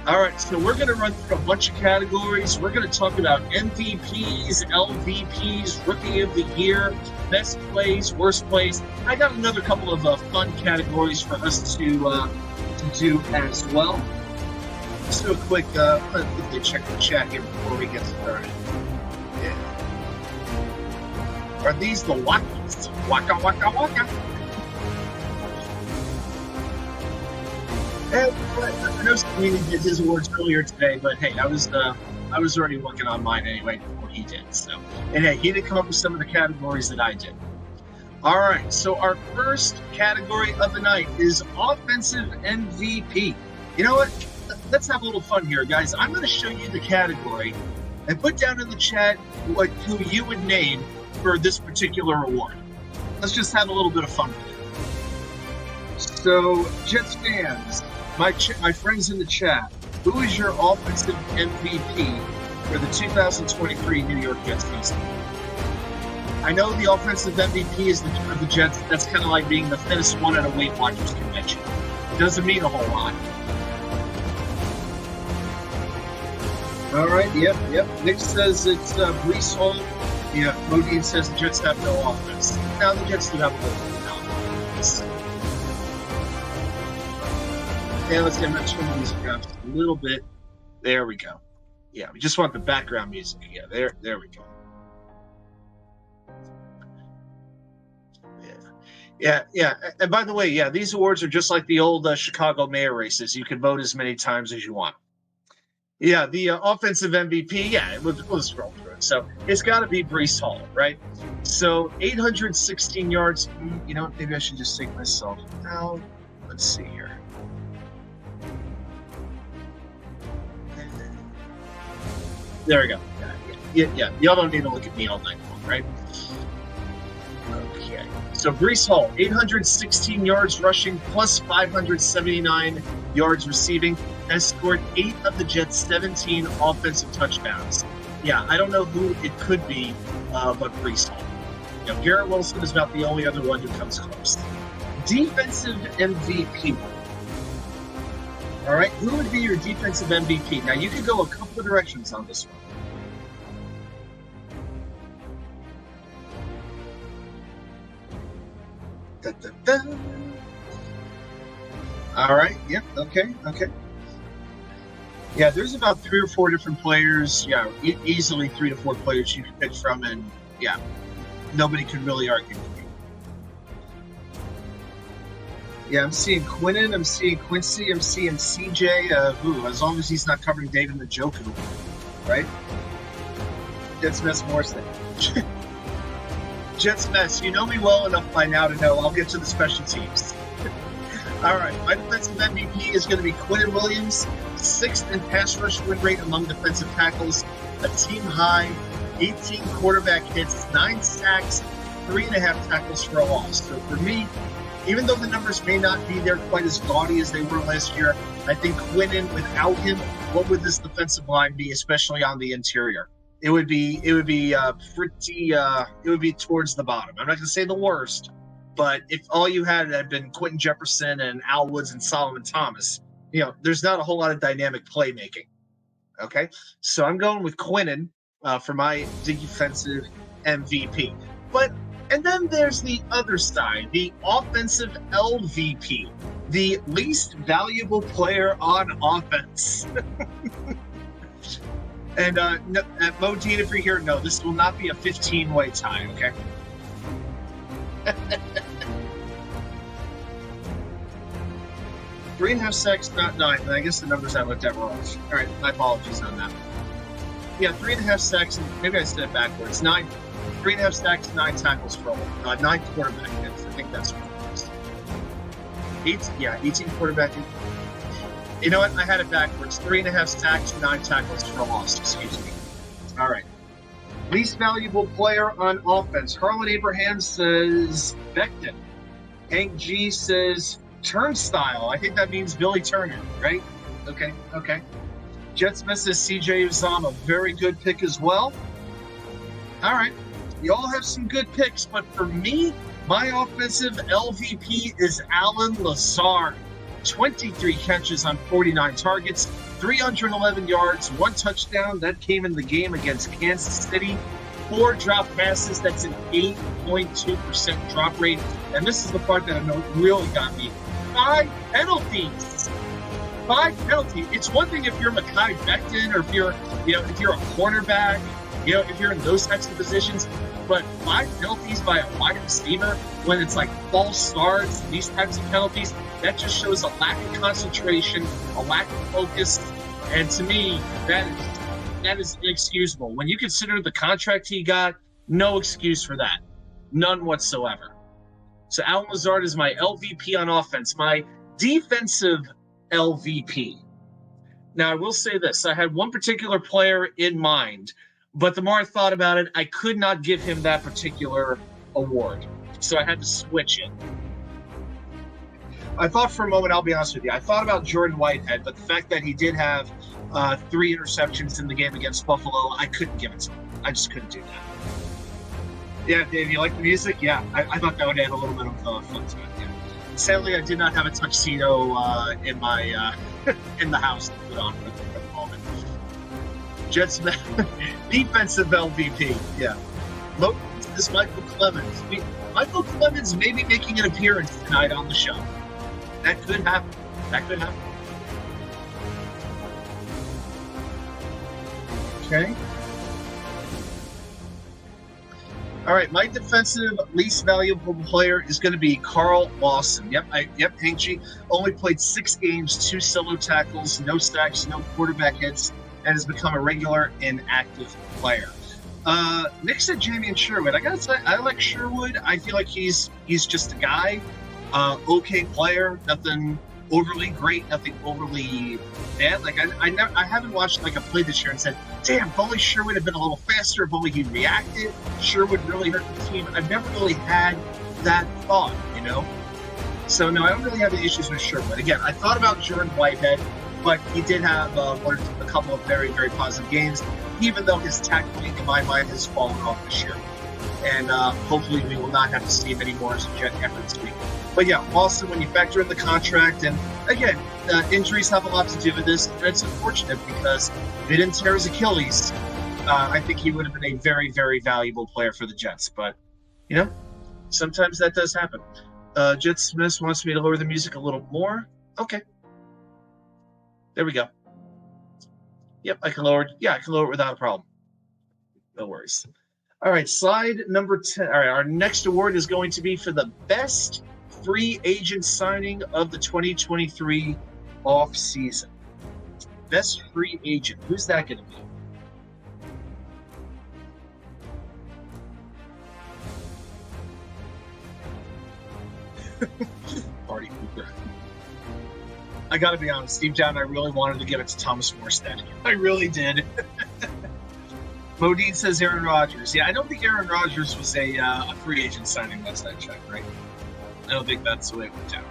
All right, so we're going to run through a bunch of categories. We're going to talk about MVPs, LVPs, Rookie of the Year, Best Plays, Worst Plays. I got another couple of fun categories for us to do as well. Let's do a quick, let's quickly check the chat here before we get started. Yeah. Are these the Wackos? Waka, waka, waka. And I know Stevie did his awards earlier today, but hey, I was already working on mine anyway before he did. So, and hey, he did come up with some of the categories that I did. All right, so our first category of the night is offensive MVP. You know what? Let's have a little fun here, guys. I'm going to show you the category and put down in the chat who you would name for this particular award. Let's just have a little bit of fun with it. So, Jets fans, my friends in the chat, who is your offensive MVP for the 2023 New York Jets season? I know the offensive MVP is of the Jets. That's kind of like being the thinnest one at a Weight Watchers convention. It doesn't mean a whole lot. All right, yep. Nick says it's Breece Hall. Yeah, Modine says the Jets have no offense. Now the Jets do have a little bit of offense. Yeah, let's get my turn the music up just a little bit. There we go. Yeah, we just want the background music. Yeah, there we go. Yeah. And by the way, yeah, these awards are just like the old Chicago mayor races. You can vote as many times as you want. Yeah, the offensive MVP, yeah, we'll scroll through it. So it's got to be Breece Hall, right? So 816 yards. You know, maybe I should just take myself out. Let's see here. There we go. Yeah. Y'all don't need to look at me all night long, right? Okay. So Breece Hall, 816 yards rushing plus 579 yards receiving, has scored 8 of the Jets' 17 offensive touchdowns. Yeah, I don't know who it could be, but Breece Hall. You know, Garrett Wilson is about the only other one who comes close. Defensive MVP. All right, who would be your defensive MVP? Now, you could go a couple of directions on this one. All right, yep, okay. Yeah, there's about 3 or 4 different players. Yeah, easily 3 to 4 players you can pick from, and yeah, nobody could really argue with me. Yeah, I'm seeing Quinnen, I'm seeing Quincy, I'm seeing CJ. As long as he's not covering David Njoku, right? Jets Mess Morrison. Jets Mess, you know me well enough by now to know I'll get to the special teams. All right, my defensive MVP is going to be Quinnen Williams, 6th in pass rush win rate among defensive tackles, a team high, 18 quarterback hits, 9 sacks, 3.5 tackles for a loss. So for me, even though the numbers may not be there quite as gaudy as they were last year, I think Quinnen, without him, what would this defensive line be, especially on the interior? It would be towards the bottom. I'm not going to say the worst, but if all you had been Quentin Jefferson and Al Woods and Solomon Thomas, you know, there's not a whole lot of dynamic playmaking. Okay, so I'm going with Quinnen for my defensive MVP. But And then there's the other side, the offensive LVP, the least valuable player on offense. And no, Modine, if you're here, no, this will not be a 15-way tie, okay? 3.5 sacks, not 9. And I guess the numbers I looked at were off. All right, my apologies on that. Yeah, 3.5 sacks. Maybe I said it backwards. 3.5 sacks, 9 tackles for 9 quarterback hits. I think that's what it is. 18 quarterback hits. You know what? I had it backwards. 3.5 sacks, 9 tackles for a loss. Excuse me. All right. Least valuable player on offense. Harlan Abraham says Becton. Hank G says Turnstile. I think that means Billy Turner, right? Okay. Jet Smith says CJ Uzama. Very good pick as well. All right. You all have some good picks, but for me, my offensive LVP is Alan Lazard. 23 catches on 49 targets, 311 yards, 1 touchdown. That came in the game against Kansas City. 4 drop passes. That's an 8.2% drop rate. And this is the part that I know really got me. 5 penalties. 5 penalties. It's one thing if you're Mekhi Becton or if you're a cornerback, if you're in those types of positions. But 5 penalties by a wide receiver when it's like false starts, these types of penalties, that just shows a lack of concentration, a lack of focus. And to me, that is inexcusable. When you consider the contract he got, no excuse for that. None whatsoever. So Alan Lazard is my LVP on offense, my defensive LVP. Now, I will say this. I had one particular player in mind, but the more I thought about it, I could not give him that particular award. So I had to switch it. I thought for a moment, I'll be honest with you, I thought about Jordan Whitehead, but the fact that he did have 3 interceptions in the game against Buffalo, I couldn't give it to him. I just couldn't do that. Yeah, Dave, you like the music? Yeah, I thought that would add a little bit of fun to it. Yeah. Sadly, I did not have a tuxedo in my in the house to put on for the moment. Jets defensive LVP. Yeah. This is Michael Clemens. Michael Clemens may be making an appearance tonight on the show. That could happen. Okay. All right, my defensive least valuable player is going to be Carl Lawson. Yep, Hank G only played 6 games, 2 solo tackles, no sacks, no quarterback hits, and has become a regular inactive player. Nick said Jamie Sherwood. I gotta say, I like Sherwood. I feel like he's just a guy. Okay player, nothing overly great, nothing overly bad. Like I haven't watched like a play this year and said, damn, if only Sherwood had been a little faster, if only he reacted, Sherwood really hurt the team. I've never really had that thought, So no, I don't really have any issues with Sherwood. Again, I thought about Jordan Whitehead, but he did have a couple of very, very positive games, even though his tackling, in my mind, has fallen off this year. And hopefully we will not have to see him anymore as a Jet after this week. But yeah, Lawson, when you factor in the contract, and again, injuries have a lot to do with this, and it's unfortunate because if he didn't tear his Achilles, I think he would have been a very, very valuable player for the Jets. But, sometimes that does happen. Jet Smith wants me to lower the music a little more. Okay. There we go. Yep, I can lower it without a problem. No worries. All right, slide number 10. All right, our next award is going to be for the best free agent signing of the 2023 off season. Best free agent. Who's that going to be? Party pooper. I got to be honest, deep down, I really wanted to give it to Thomas Morstead. I really did. Modine says Aaron Rodgers. Yeah, I don't think Aaron Rodgers was a free agent signing last I checked, right? I don't think that's the way it went down.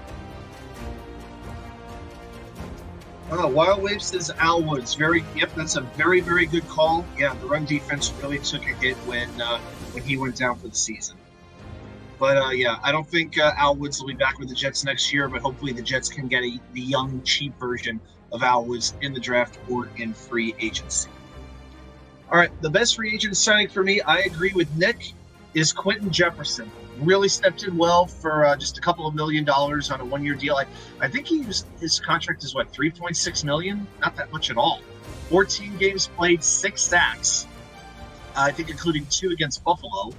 Wild Wave says Al Woods. That's a very, very good call. Yeah, the run defense really took a hit when he went down for the season. But I don't think Al Woods will be back with the Jets next year, but hopefully the Jets can get the young, cheap version of Al Woods in the draft or in free agency. All right, the best free agent signing for me, I agree with Nick. is Quentin Jefferson. Really stepped in well for just a couple of $1 million on a one-year deal. I think his contract is what, 3.6 million? Not that much at all. 14 games played, 6 sacks. I think including 2 against Buffalo,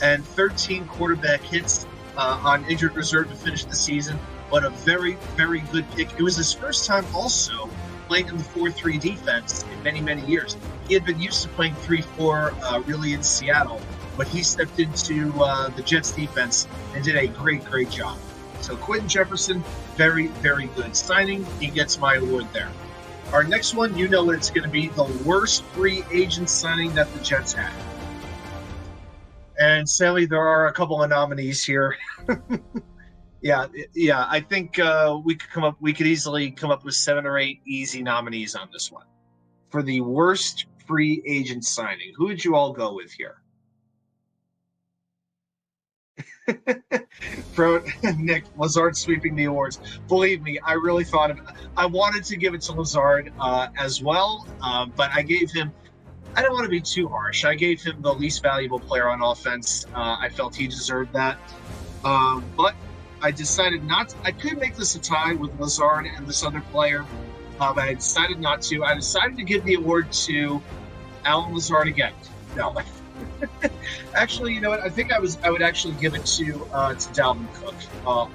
and 13 quarterback hits on injured reserve to finish the season. But a very, very good pick. It was his first time also playing in the 4-3 defense in many, many years. He had been used to playing 3-4 really in Seattle, but he stepped into the Jets defense and did a great, great job. So Quentin Jefferson, very, very good signing. He gets my award there. Our next one, you know what it's going to be, the worst free agent signing that the Jets had. And sadly, there are a couple of nominees here. Yeah, I think we could easily come up with 7 or 8 easy nominees on this one. For the worst free agent signing, who would you all go with here? Nick, Lazard sweeping the awards. Believe me, I really thought of it. I wanted to give it to Lazard as well, but I gave him, I don't want to be too harsh. I gave him the least valuable player on offense. I felt he deserved that. But I decided not to. I could make this a tie with Lazard and this other player, but I decided not to. I decided to give the award to Alan Lazard again. No. Actually, you know what? I think I would actually give it to Dalvin Cook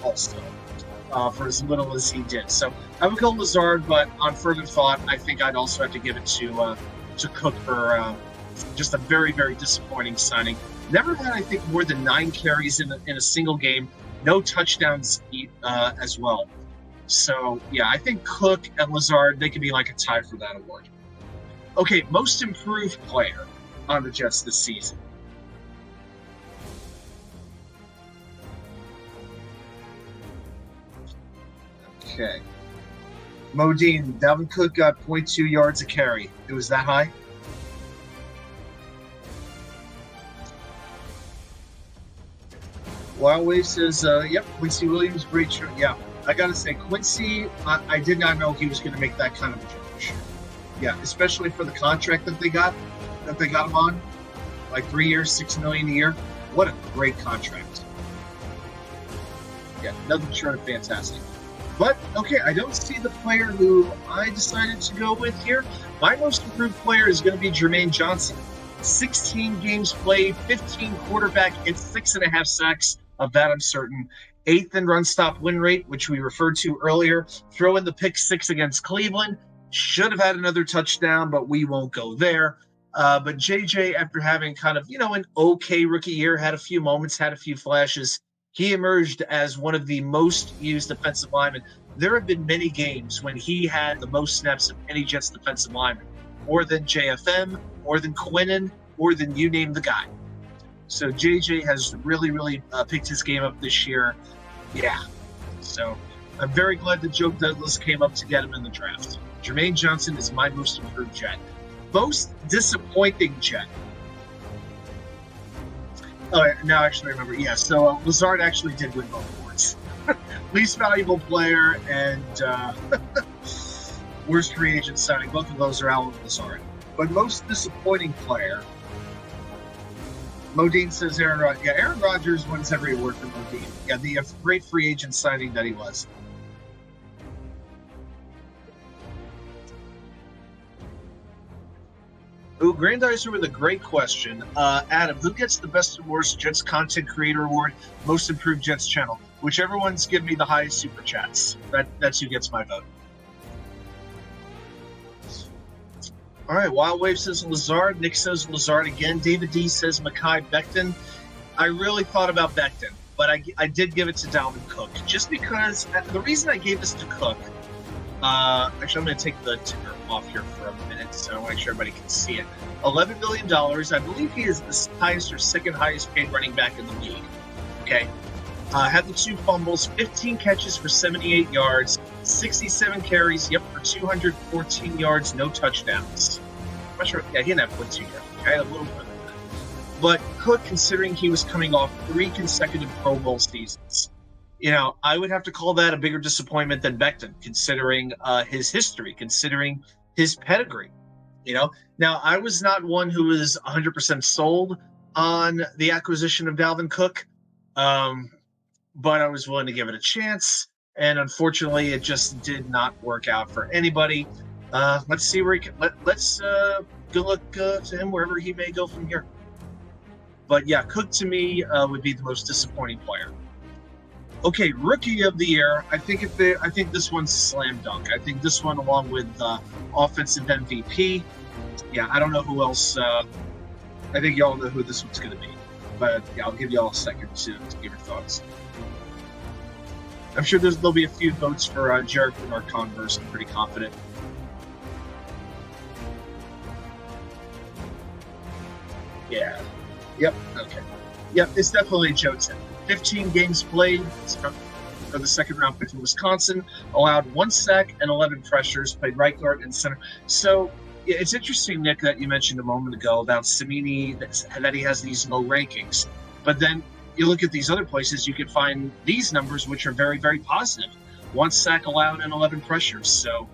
also for as little as he did. So I would go Lazard, but on further thought, I think I'd also have to give it to Cook for just a very, very disappointing signing. Never had, I think, more than 9 carries in a single game. No touchdowns as well. So yeah, I think Cook and Lazard, they could be like a tie for that award. Okay, most improved player on the Jets this season. Okay. Modine, Dalvin Cook got 0.2 yards a carry. It was that high? Wild Wave says, yep, Quincy Williams, great show. Yeah, I got to say, Quincy, I did not know he was going to make that kind of a jump this year. Yeah, especially for the contract that they got him on, like 3 years, $6 million a year. What a great contract. Yeah, nothing short of fantastic. But, okay, I don't see the player who I decided to go with here. My most improved player is going to be Jermaine Johnson. 16 games played, 15 quarterback hits, 6.5 sacks. Of that, I'm certain. 8th in run stop win rate, which we referred to earlier. Throw in the pick 6 against Cleveland. Should have had another touchdown, but we won't go there. But JJ, after having kind of, an okay rookie year, had a few moments, had a few flashes, he emerged as one of the most used defensive linemen. There have been many games when he had the most snaps of any Jets defensive lineman. More than JFM, more than Quinnen, more than you name the guy. So JJ has really, really picked his game up this year. Yeah. So I'm very glad that Joe Douglas came up to get him in the draft. Jermaine Johnson is my most improved Jet. Most disappointing Jet. Oh, now I actually remember. Yeah, so Lazard actually did win both awards. Least valuable player and worst free agent signing. Both of those are Alan Lazard. But most disappointing player, Modine says Aaron Rodgers. Yeah, Aaron Rodgers wins every award for Modine. Yeah, the great free agent signing that he was. Ooh, Grandizer with a great question. Adam, who gets the best and worst Jets Content Creator Award, Most Improved Jets Channel? Whichever one's give me the highest super chats. That's who gets my vote. All right, Wild Wave says Lazard. Nick says Lazard again. David D says Mekhi Becton. I really thought about Becton, but I did give it to Dalvin Cook. Just because, the reason I gave this to Cook, actually I'm going to take the ticker off here for a minute so I want to make sure everybody can see it. $11 million. I believe he is the highest or second highest paid running back in the league. Okay. Had the 2 fumbles, 15 catches for 78 yards, 67 carries, for 214 yards, no touchdowns. I'm not sure. Yeah, he didn't have 42 yards. Okay, a little bit of that. But Cook, considering he was coming off 3 consecutive Pro Bowl seasons, I would have to call that a bigger disappointment than Becton, considering his history, considering his pedigree. Now, I was not one who was 100% sold on the acquisition of Dalvin Cook, but I was willing to give it a chance. And unfortunately, it just did not work out for anybody. Let's see where he can. Let's good luck to him wherever he may go from here. But yeah, Cook to me would be the most disappointing player. Okay, Rookie of the Year. I think this one's slam dunk. I think this one, along with Offensive MVP. Yeah, I don't know who else. I think y'all know who this one's going to be. But yeah, I'll give y'all a second to give your thoughts. I'm sure there'll be a few votes for Jared Bernard Converse. I'm pretty confident. Yeah. Yep. Okay. Yep. It's definitely Joe Tippett. 15 games played for the second round pick from Wisconsin. Allowed 1 sack and 11 pressures. Played right guard and center. So yeah, it's interesting, Nick, that you mentioned a moment ago about Cimini, that he has these low rankings. But then you look at these other places, you can find these numbers, which are very, very positive. 1 sack allowed and 11 pressures. So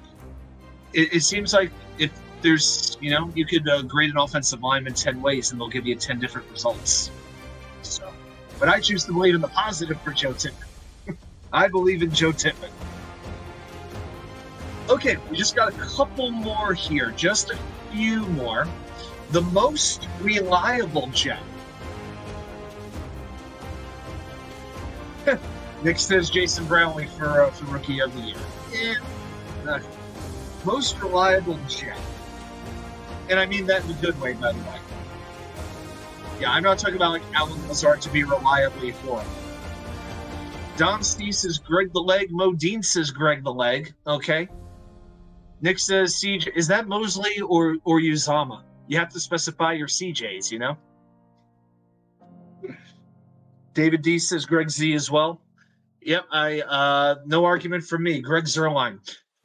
it seems like if there's, you could grade an offensive lineman 10 ways and they'll give you 10 different results. So, but I choose to believe in the positive for Joe Tippett. I believe in Joe Tippett. Okay, we just got a couple more here, just a few more. The most reliable Jet. Nick says Jason Brownlee for Rookie of the Year. And most reliable Jet. And I mean that in a good way, by the way. Yeah, I'm not talking about like Alan Lazard to be reliably horrible. Don Stee says Greg the Leg. Mo Dean says Greg the Leg. Okay. Nick says CJ. Is that Mosley or Uzama? You have to specify your CJs, David D says Greg Z as well. Yep, no argument from me. Greg Zuerlein,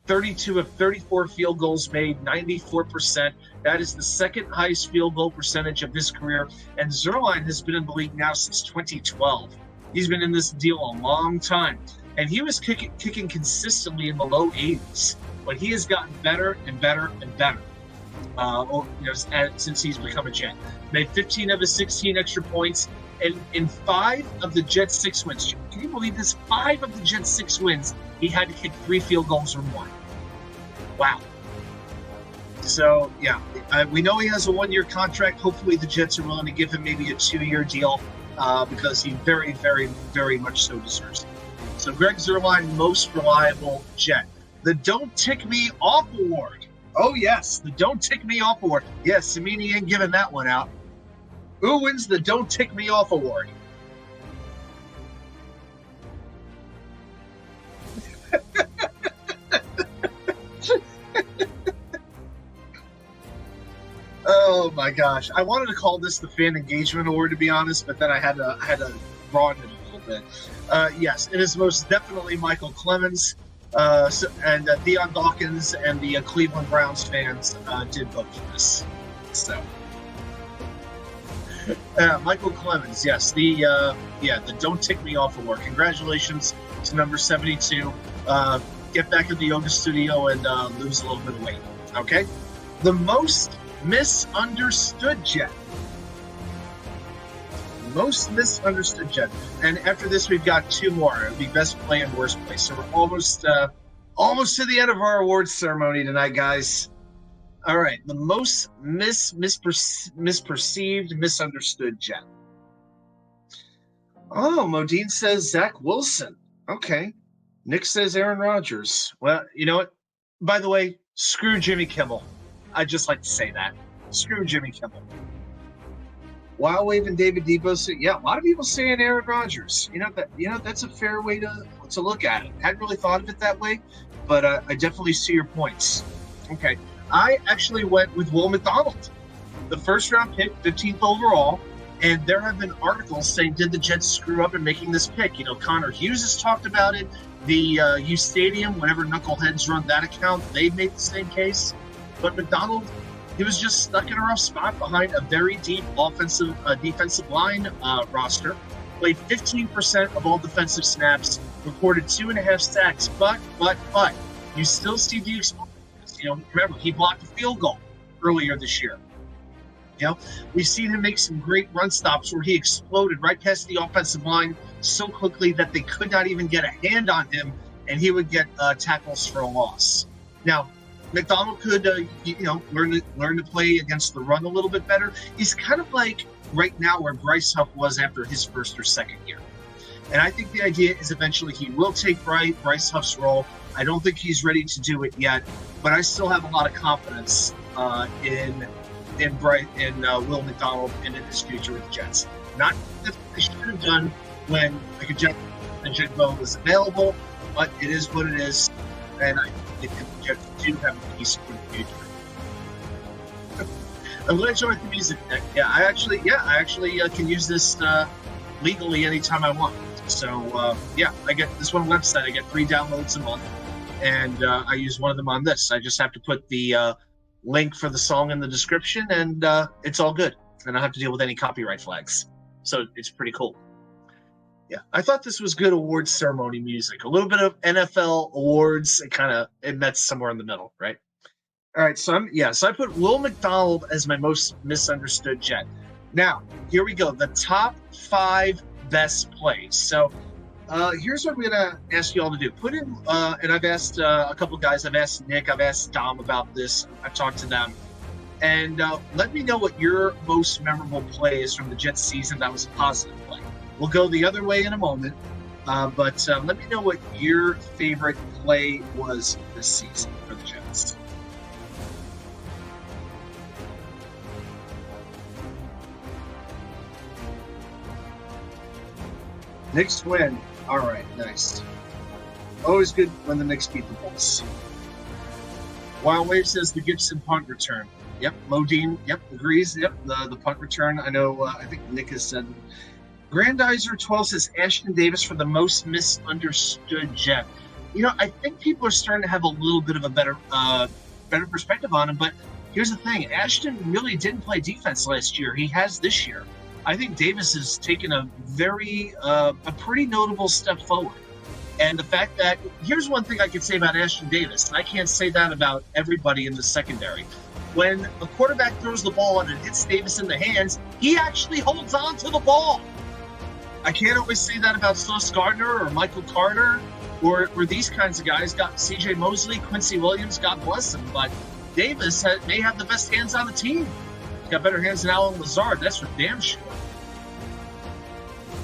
32 of 34 field goals made, 94%. That is the second highest field goal percentage of his career. And Zuerlein has been in the league now since 2012. He's been in this deal a long time. And he was kicking consistently in the low 80s. But he has gotten better and better and better since he's become a Jet. Made 15 of his 16 extra points. And in 5 of the Jets' 6 wins, can you believe this? 5 of the Jets' 6 wins, he had to kick 3 field goals or more. Wow. So, yeah, we know he has a 1-year contract. Hopefully the Jets are willing to give him maybe a 2-year deal because he very, very, very much so deserves it. So Greg Zuerlein, most reliable Jet. The Don't Tick Me Off Award. Oh, yes, the Don't Tick Me Off Award. Yes, Cimini ain't giving that one out. Who wins the Don't Tick Me Off Award? Oh my gosh! I wanted to call this the Fan Engagement Award, to be honest, but then I had to broaden it a little bit. Yes, it is most definitely Michael Clemens, and Deion Dawkins and the Cleveland Browns fans did vote for this. So. Michael Clemens, yes, the Don't Tick Me Off Award. Congratulations to number 72. Get back in the yoga studio and lose a little bit of weight. Okay, the most misunderstood Jet. Most misunderstood Jet. And after this, we've got 2 more. It'll be best play and worst play. So we're almost to the end of our awards ceremony tonight, guys. All right, the most misperceived, misunderstood Jet. Oh, Modine says Zach Wilson. Okay. Nick says Aaron Rodgers. Well, you know what? By the way, screw Jimmy Kimmel. I'd just like to say that. Screw Jimmy Kimmel. Wild Wave and David Debo say, yeah, a lot of people saying Aaron Rodgers. That's a fair way to look at it. Hadn't really thought of it that way, but I definitely see your points. Okay. I actually went with Will McDonald, the first-round pick, 15th overall, and there have been articles saying, did the Jets screw up in making this pick? Connor Hughes has talked about it. The U Stadium, whenever knuckleheads run that account, they've made the same case. But McDonald, he was just stuck in a rough spot behind a very deep defensive line roster. Played 15% of all defensive snaps, recorded 2.5 sacks, but you still see the exposure. Remember, he blocked a field goal earlier this year. You know, we've seen him make some great run stops where he exploded right past the offensive line so quickly that they could not even get a hand on him, and he would get tackles for a loss. Now, McDonald could, learn to play against the run a little bit better. He's kind of like right now where Bryce Huff was after his first or second year. And I think the idea is eventually he will take Bryce Huff's role. I don't think he's ready to do it yet, but I still have a lot of confidence in Will McDonald and in his future with the Jets. Not that they should have done when Jigbo was available, but it is what it is, and I think the Jets do have a piece for the future. I'm glad you like the music, Nick. I actually can use this legally anytime I want. So I get this one website. I get 3 downloads a month, and I use one of them on this. I just have to put the link for the song in the description, and it's all good. And I don't have to deal with any copyright flags. So it's pretty cool. Yeah, I thought this was good awards ceremony music. A little bit of NFL awards. It met somewhere in the middle, right? All right, so I put Will McDonald as my most misunderstood Jet. Now, here we go. The top 5 best plays. So here's what I'm going to ask you all to do. Put in, and I've asked a couple guys. I've asked Nick. I've asked Dom about this. I've talked to them. And let me know what your most memorable play is from the Jets season that was a positive play. We'll go the other way in a moment. But let me know what your favorite play was this season for the Jets. Knicks win. All right, nice. Always good when the Knicks beat the Bulls. Wild Wave says the Gibson punt return. Yep, Modine. Yep, agrees. Yep, the punt return. I know. I think Nick has said. Grandizer 12 says Ashton Davis for the most misunderstood Jet. I think people are starting to have a little bit of a better perspective on him. But here's the thing: Ashton really didn't play defense last year. He has this year. I think Davis has taken a pretty notable step forward. And the fact that, here's one thing I can say about Ashton Davis. I can't say that about everybody in the secondary. When a quarterback throws the ball and it hits Davis in the hands, he actually holds on to the ball. I can't always say that about Sauce Gardner or Michael Carter or these kinds of guys. Got C.J. Mosley, Quincy Williams, God bless him. But Davis may have the best hands on the team. Got better hands than Alan Lazard, that's for damn sure.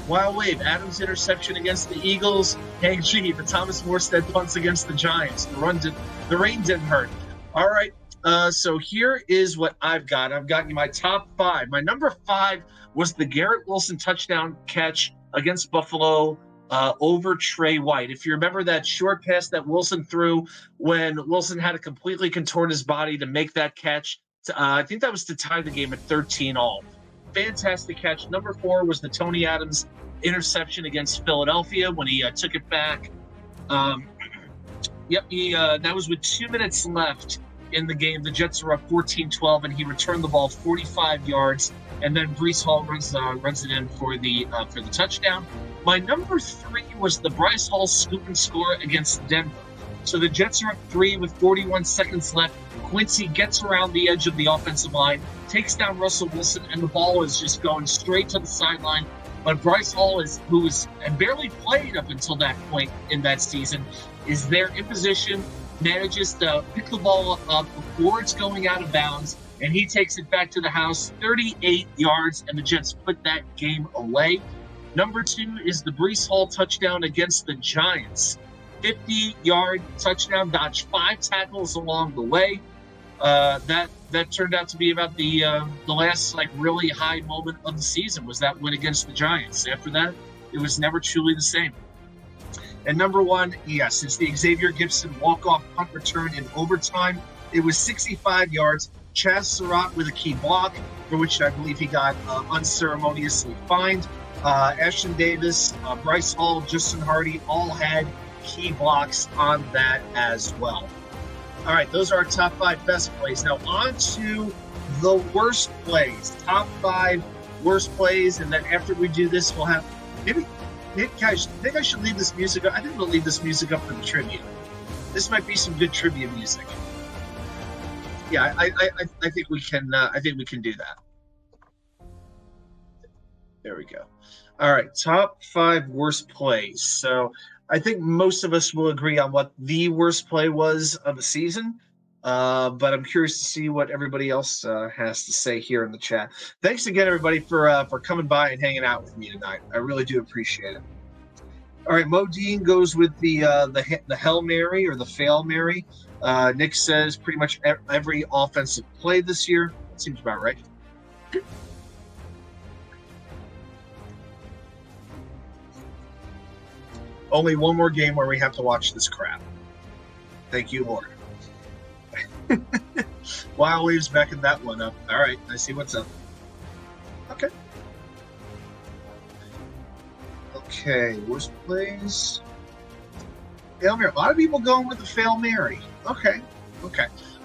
Wild Wave, Adams interception against the Eagles. Hey, gee, the Thomas Morstead punts against the Giants. The rain didn't hurt. All right, so here is what I've got. I've got my top 5. My number 5 was the Garrett Wilson touchdown catch against Buffalo over Trey White. If you remember that short pass that Wilson threw when Wilson had to completely contort his body to make that catch, I think that was to tie the game at 13-all. Fantastic catch. Number 4 was the Tony Adams interception against Philadelphia when he took it back. That was with 2 minutes left in the game. The Jets were up 14-12, and he returned the ball 45 yards, and then Breece Hall runs it in for the touchdown. My number 3 was the Bryce Hall scoop and score against Denver. So the Jets are up 3 with 41 seconds left. Quincy gets around the edge of the offensive line, takes down Russell Wilson, and the ball is just going straight to the sideline. But Bryce Hall, who barely played up until that point in that season, is there in position, manages to pick the ball up before it's going out of bounds, and he takes it back to the house, 38 yards, and the Jets put that game away. Number 2 is the Breece Hall touchdown against the Giants. 50-yard touchdown, dodged 5 tackles along the way. That turned out to be about the last really high moment of the season, was that win against the Giants. After that, it was never truly the same. And number 1, yes, it's the Xavier Gibson walk-off punt return in overtime. It was 65 yards. Chaz Surratt with a key block, for which I believe he got unceremoniously fined. Ashton Davis, Bryce Hall, Justin Hardy all had key blocks on that as well. All right, those are our top 5 best plays. Now on to the worst plays. Top 5 worst plays, and then after we do this, we'll have maybe guys. I think I should leave this music up. I think we'll leave this music up for the trivia. This might be some good trivia music. Yeah, I think we can. I think we can do that. There we go. All right, top 5 worst plays. So I think most of us will agree on what the worst play was of the season. But I'm curious to see what everybody else has to say here in the chat. Thanks again, everybody, for coming by and hanging out with me tonight. I really do appreciate it. All right, Mo Dean goes with the Hail Mary or the Fail Mary. Nick says pretty much every offensive play this year. That seems about right. Only one more game where we have to watch this crap. Thank you, Lord. Wild Waves backing that one up. All right, I see what's up. Okay. Okay, worst plays. Fail Mary. A lot of people going with the Fail Mary. Okay.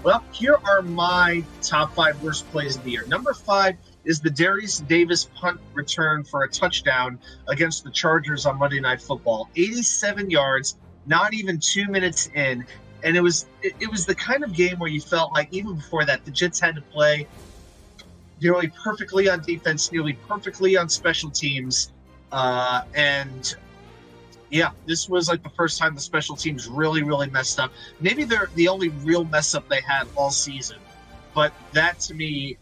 Well, here are my top 5 worst plays of the year. Number 5 is the Darius Davis punt return for a touchdown against the Chargers on Monday Night Football. 87 yards, not even 2 minutes in. And it was the kind of game where you felt like even before that, the Jets had to play nearly perfectly on defense, nearly perfectly on special teams. And yeah, this was like the first time the special teams really, really messed up. Maybe they're the only real mess up they had all season. But that, to me,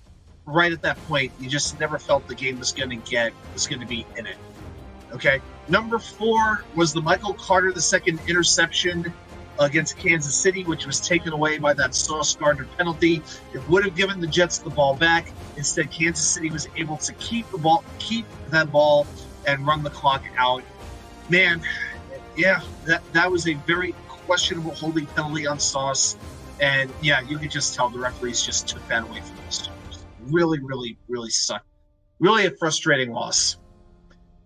right at that point, you just never felt the game was going to be in it. Okay. Number 4 was the Michael Carter II interception against Kansas City, which was taken away by that Sauce Gardner penalty. It would have given the Jets the ball back. Instead, Kansas City was able to keep that ball and run the clock out. Man, yeah, that was a very questionable holding penalty on Sauce. And yeah, you could just tell the referees just took that away from us. Really, really, really sucked. Really a frustrating loss.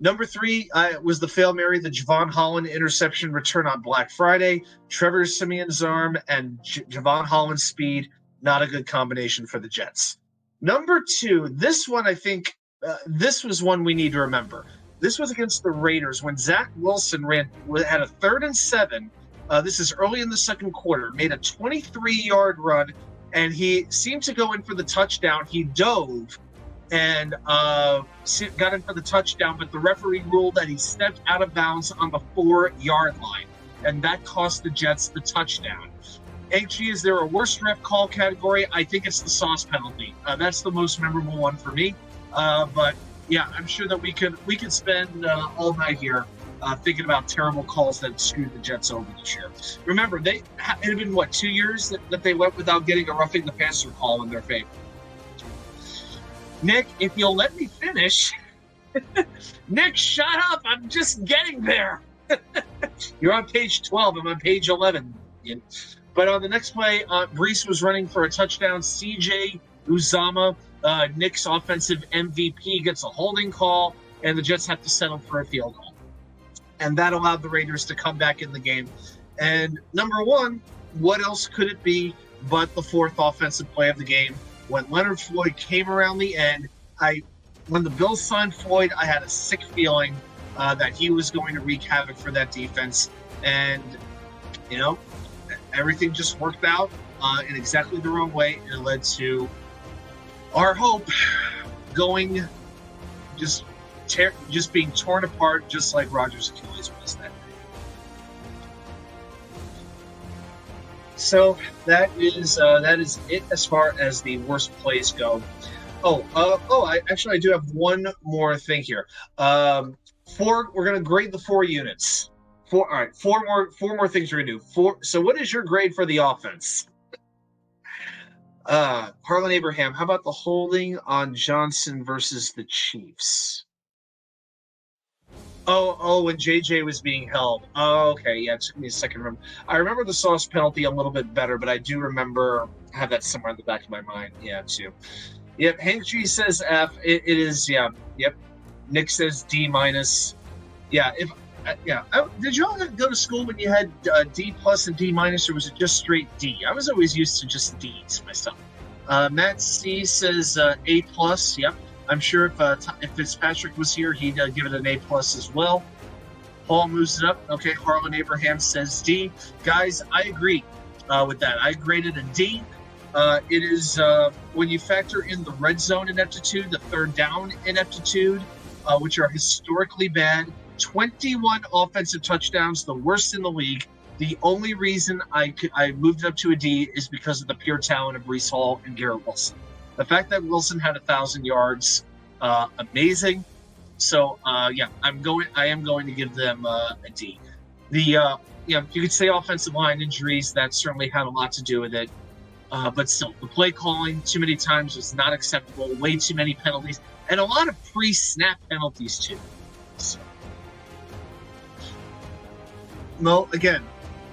Number 3 was the Fail Mary, the Javon Holland interception return on Black Friday. Trevor Simeon's arm and Javon Holland's speed, not a good combination for the Jets. Number 2, this one I think, this was one we need to remember. This was against the Raiders when Zach Wilson had a 3rd and 7. This is early in the second quarter, made a 23-yard run, and he seemed to go in for the touchdown. He dove and got in for the touchdown, but the referee ruled that he stepped out of bounds on the 4-yard line, and that cost the Jets the touchdown. HG, is there a worst ref call category? I think it's the Sauce penalty. That's the most memorable one for me. But yeah, I'm sure that we could spend all night here thinking about terrible calls that screwed the Jets over this year. Remember, it had been, 2 years that they went without getting a roughing the passer call in their favor. Nick, if you'll let me finish. Nick, shut up. I'm just getting there. You're on page 12. I'm on page 11. But on the next play, Brees was running for a touchdown. CJ Uzama, Nick's offensive MVP, gets a holding call, and the Jets have to settle for a field goal. And that allowed the Raiders to come back in the game. And number 1, what else could it be but the 4th offensive play of the game? When Leonard Floyd came around the end, when the Bills signed Floyd, I had a sick feeling that he was going to wreak havoc for that defense. And, everything just worked out in exactly the wrong way, and it led to our hope going just being torn apart, just like Rodgers' Achilles was that day. So that is it as far as the worst plays go. I do have one more thing here. We're gonna grade the 4 units. Four more things we're gonna do. So what is your grade for the offense? Harlan Abraham, how about the holding on Johnson versus the Chiefs? When JJ was being held. Oh, okay. Yeah, it took me a second to remember. I remember the Sauce penalty a little bit better, but I do remember, have that somewhere in the back of my mind. Yeah, too. Yep, Hank G says F. It is, yeah. Yep. Nick says D-. Yeah, did you all go to school when you had D+ and D-, or was it just straight D? I was always used to just D's myself. Matt C says A+. Yep. I'm sure if Fitzpatrick was here, he'd give it an A+ as well. Paul moves it up. Okay, Harlan Abraham says D. Guys, I agree with that. I graded a D. It is when you factor in the red zone ineptitude, the third down ineptitude, which are historically bad. 21 offensive touchdowns, the worst in the league. The only reason I moved it up to a D is because of the pure talent of Breece Hall and Garrett Wilson. The fact that Wilson had 1,000 yards, amazing. So yeah, I am going to give them a D. The you could say offensive line injuries, that certainly had a lot to do with it. But still, the play calling too many times was not acceptable. Way too many penalties, and a lot of pre-snap penalties too. So, well, again,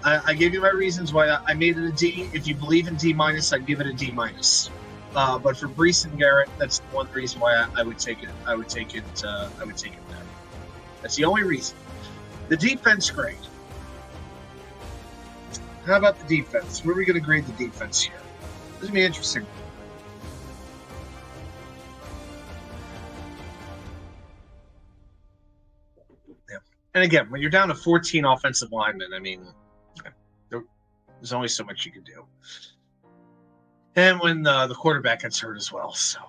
I gave you my reasons why I made it a D. If you believe in D minus, I'd give it a D minus. But for Breece and Garrett, that's the one reason why I would take it. I would take it there. That's the only reason. The defense grade. How about the defense? Where are we going to grade the defense here? This is going to be interesting. Yeah. And again, when you're down to 14 offensive linemen, I mean, there's only so much you can do. And when the quarterback gets hurt as well. So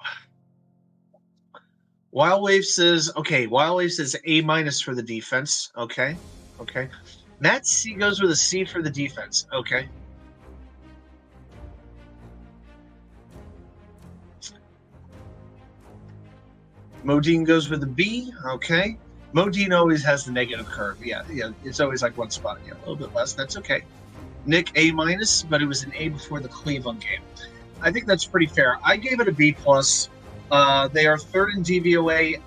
Wild Wave says A minus for the defense. Okay. Matt C goes with a C for the defense. Okay. Modine goes with a B. Okay. Modine always has the negative curve. Yeah. It's always like one spot. Yeah, a little bit less. That's okay. Nick, A minus, but it was an A before the Cleveland game. I think that's pretty fair. I gave it a B plus. They are third in DVOA.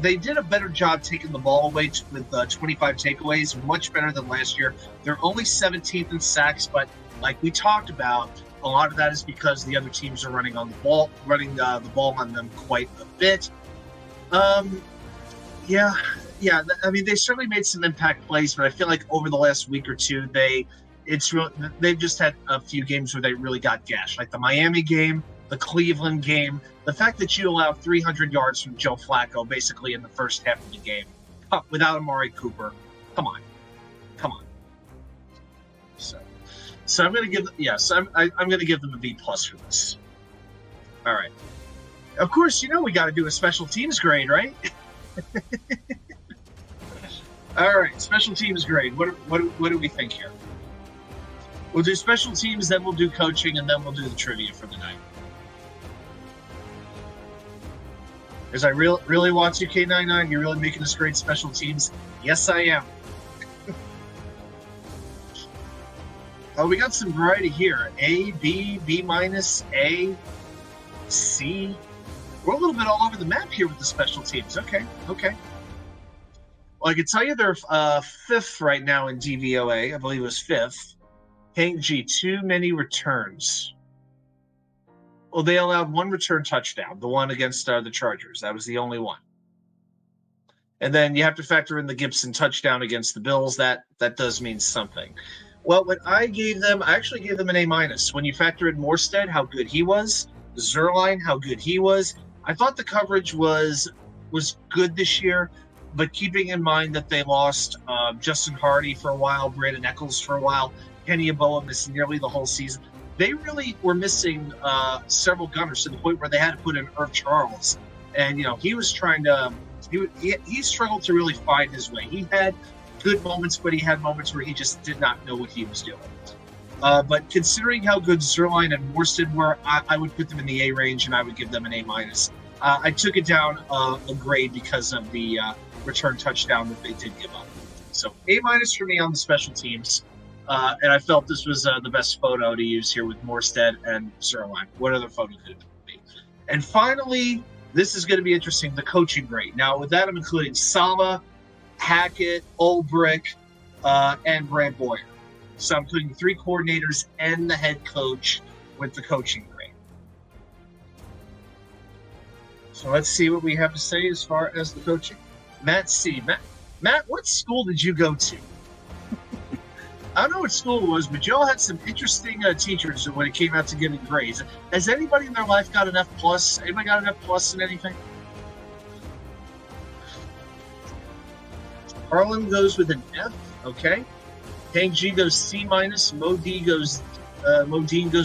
They did a better job taking the ball away with 25 takeaways, much better than last year. They're only 17th in sacks, but like we talked about, a lot of that is because the other teams are running the ball on them quite a bit. Yeah. I mean, they certainly made some impact plays, but I feel like over the last week or two, they've just had a few games where they really got gashed, like the Miami game, the Cleveland game. The fact that you allowed 300 yards from Joe Flacco basically in the first half of the game without Amari Cooper, come on. So I'm going to give I'm going to give them a B plus for this. All right. Of course, we got to do a special teams grade, right? All right, special teams grade. What do we think here? We'll do special teams, then we'll do coaching, and then we'll do the trivia for the night. Because I really want you, K99. You're really making this great special teams. Yes, I am. Oh, we got some variety here. A, B, B minus, A, C. We're a little bit all over the map here with the special teams. Okay. Well, I can tell you they're fifth right now in DVOA. I believe it was fifth. Hank G, too many returns. Well, they allowed one return touchdown, the one against the Chargers. That was the only one. And then you have to factor in the Gibson touchdown against the Bills. That does mean something. Well, what I actually gave them an A minus. When you factor in Morstead, how good he was, Zerline, how good he was, I thought the coverage was good this year, but keeping in mind that they lost Justin Hardy for a while, Brandon Eccles for a while, Kenny Yeboah missed nearly the whole season. They really were missing several gunners to the point where they had to put in Irv Charles. And, he was trying to he struggled to really find his way. He had good moments, but he had moments where he just did not know what he was doing. But considering how good Zerline and Morstead were, I would put them in the A range, and I would give them an A minus. I took it down a grade because of the return touchdown that they did give up. So A minus for me on the special teams. And I felt this was the best photo to use here with Morstead and Zerline. What other photo could it be? And finally, this is going to be interesting, the coaching grade. Now, with that, I'm including Sala, Hackett, Ulbrich, and Brad Boyer. So I'm including the three coordinators and the head coach with the coaching grade. So let's see what we have to say as far as the coaching. Matt C. Matt, what school did you go to? I don't know what school it was, but you all had some interesting teachers when it came out to giving grades. Has anybody in their life got an F plus? Anybody got an F plus in anything? Harlan goes with an F. Okay. Hank G goes C minus. Modine goes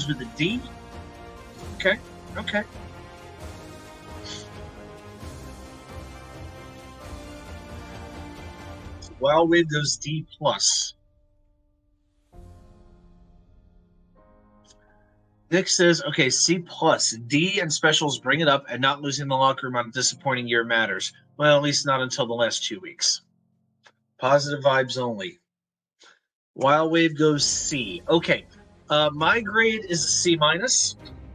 with a D. Okay. Wild Wave goes D+. Nick says, okay, C+. D and specials bring it up, and not losing the locker room on a disappointing year matters. Well, at least not until the last 2 weeks. Positive vibes only. Wild Wave goes C. Okay. My grade is a C-.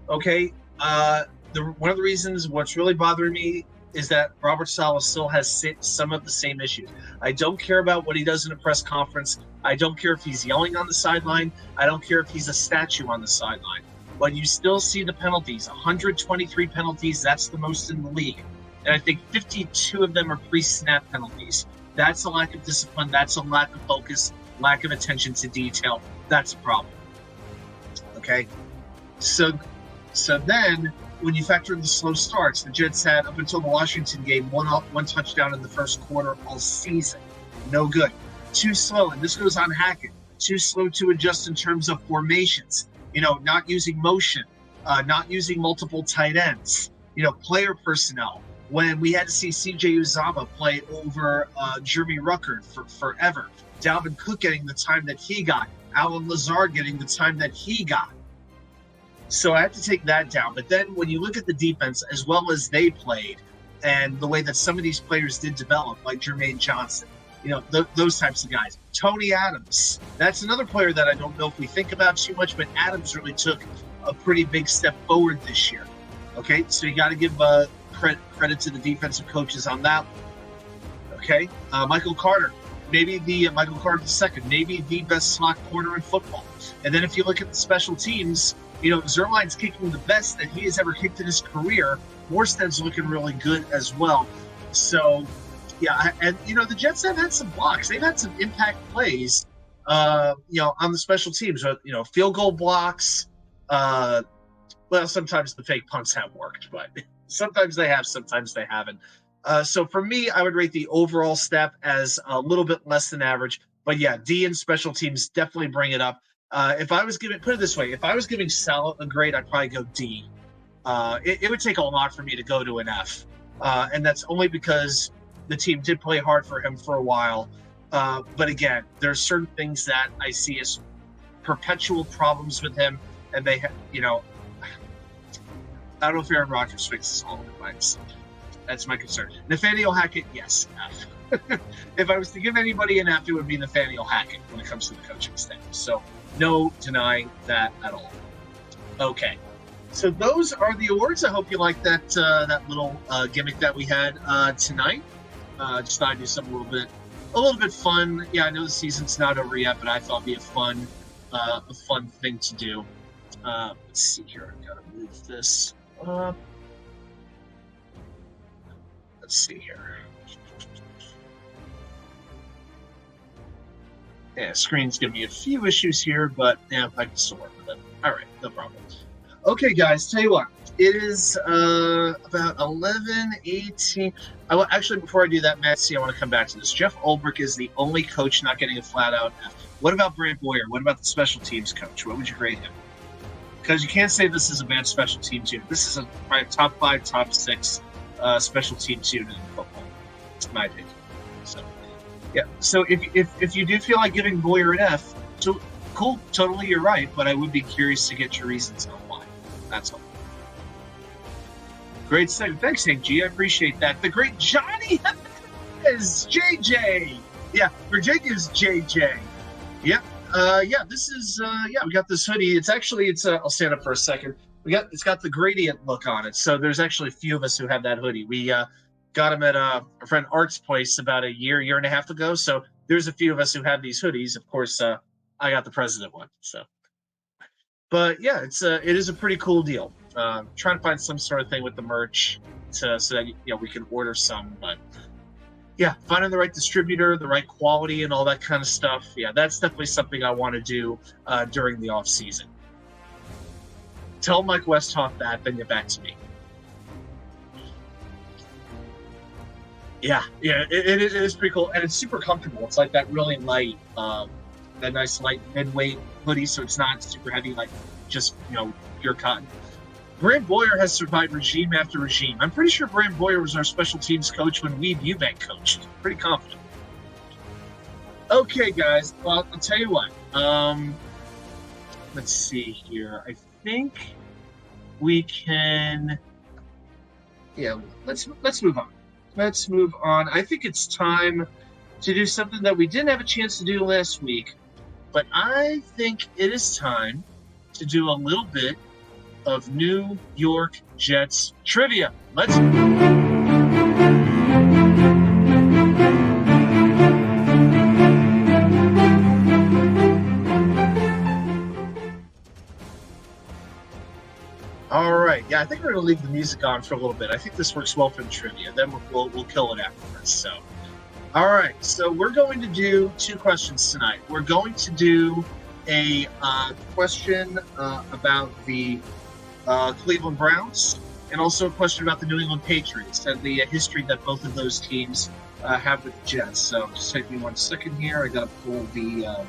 Okay. One of the reasons what's really bothering me is that Robert Saleh still has some of the same issues. I don't care about what he does in a press conference. I don't care if he's yelling on the sideline. I don't care if he's a statue on the sideline. But you still see the penalties. 123 penalties, that's the most in the league. And I think 52 of them are pre-snap penalties. That's a lack of discipline. That's a lack of focus, lack of attention to detail. That's a problem. Okay? So then, when you factor in the slow starts, the Jets had, up until the Washington game, one touchdown in the first quarter all season. No good. Too slow, and this goes on Hackett. Too slow to adjust in terms of formations. Not using motion, not using multiple tight ends. Player personnel. When we had to see C.J. Uzomah play over Jeremy Ruckert for forever. Dalvin Cook getting the time that he got. Alan Lazard getting the time that he got. So I have to take that down. But then when you look at the defense, as well as they played, and the way that some of these players did develop, like Jermaine Johnson, those types of guys. Tony Adams, that's another player that I don't know if we think about too much, but Adams really took a pretty big step forward this year. Okay, so you got to give credit to the defensive coaches on that one. Okay, Michael Carter, maybe Michael Carter II, maybe the best slot corner in football. And then if you look at the special teams, Zerline's kicking the best that he has ever kicked in his career. Morstead's looking really good as well. So, yeah, and the Jets have had some blocks. They've had some impact plays, on the special teams. Field goal blocks. Well, sometimes the fake punts have worked, but sometimes they have, sometimes they haven't. So for me, I would rate the overall step as a little bit less than average. But yeah, D and special teams definitely bring it up. If I was giving Saleh a grade, I'd probably go D. It would take a lot for me to go to an F. And that's only because the team did play hard for him for a while. But again, there's certain things that I see as perpetual problems with him. And they have, I don't know if Aaron Rodgers fixes all of it by himself. That's my concern. Nathaniel Hackett, yes, F. If I was to give anybody an F, it would be Nathaniel Hackett when it comes to the coaching staff. So no denying that at all. Okay, so those are the awards. I hope you liked that little gimmick that we had tonight. Just thought I'd do something a little bit fun. Yeah, I know the season's not over yet, but I thought it'd be a fun thing to do. Let's see here. I've got to move this up. Let's see here. Yeah, screen's giving me a few issues here, but yeah, I can still work with it. All right, no problem. Okay, guys, tell you what. It is about 11:18. Actually, before I do that, Matt, I want to come back to this. Jeff Ulbrich is the only coach not getting a flat-out F. What about Brant Boyer? What about the special teams coach? What would you grade him? Because you can't say this is a bad special teams unit. This is probably top 5, top 6 special teams unit in football. It's my opinion. So, yeah. So if you do feel like giving Boyer an F, so cool, totally, you're right. But I would be curious to get your reasons on why. That's all. Great segment. Thanks, Hank G. I appreciate that. The great Johnny is JJ. Yeah, Virginia's JJ. Yep. This is we got this hoodie. It's I'll stand up for a second. It's got the gradient look on it. So there's actually a few of us who have that hoodie. We got them at our friend Art's place about a year and a half ago. So there's a few of us who have these hoodies. Of course, I got the president one. So, but yeah, it is a pretty cool deal. Trying to find some sort of thing with the merch so that we can order some, but. Yeah, finding the right distributor, the right quality, and all that kind of stuff. Yeah, that's definitely something I want to do during the off season. Tell Mike Westhoff that, then get back to me. Yeah, it is pretty cool, and it's super comfortable. It's like that really light, that nice light mid-weight hoodie, so it's not super heavy, like just pure cotton. Brant Boyer has survived regime after regime. I'm pretty sure Brant Boyer was our special teams coach when Weeb Eubank coached. Pretty confident. Okay, guys. Well, I'll tell you what. Let's see here. I think we can. Yeah, let's move on. Let's move on. I think it's time to do something that we didn't have a chance to do last week, but I think it is time to do a little bit of New York Jets trivia. Let's. All right. Yeah, I think we're going to leave the music on for a little bit. I think this works well for the trivia. Then we'll kill it afterwards. So, all right. So we're going to do two questions tonight. We're going to do a question about the Cleveland Browns and also a question about the New England Patriots and the history that both of those teams have with the Jets. So just take me 1 second here. I got to pull the.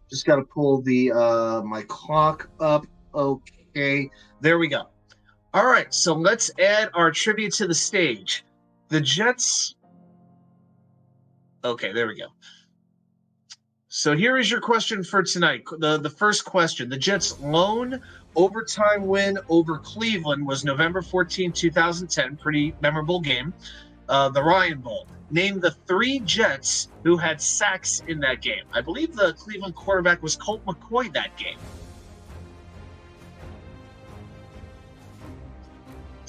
Just got to pull the my clock up. Okay, there we go. All right, so let's add our trivia to the stage. The Jets. Okay, there we go. So here is your question for tonight. The first question. The Jets' lone overtime win over Cleveland was November 14, 2010. Pretty memorable game. The Ryan Bowl. Name the 3 Jets who had sacks in that game. I believe the Cleveland quarterback was Colt McCoy that game.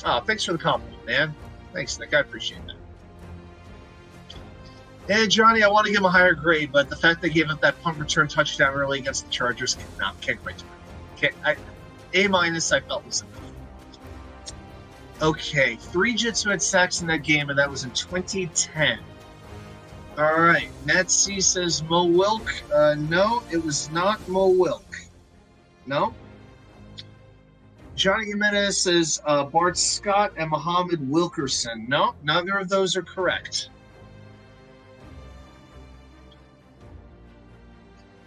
Oh, thanks for the compliment, man. Thanks, Nick. I appreciate that. Hey, Johnny, I want to give him a higher grade, but the fact they gave up that punt return touchdown early against the Chargers, can't quite do it. A- I felt was enough. Okay, 3 Jets who had sacks in that game, and that was in 2010. All right, Matt C says Mo Wilk. No, it was not Mo Wilk. No. Johnny Jimenez says Bart Scott and Muhammad Wilkerson. No, neither of those are correct.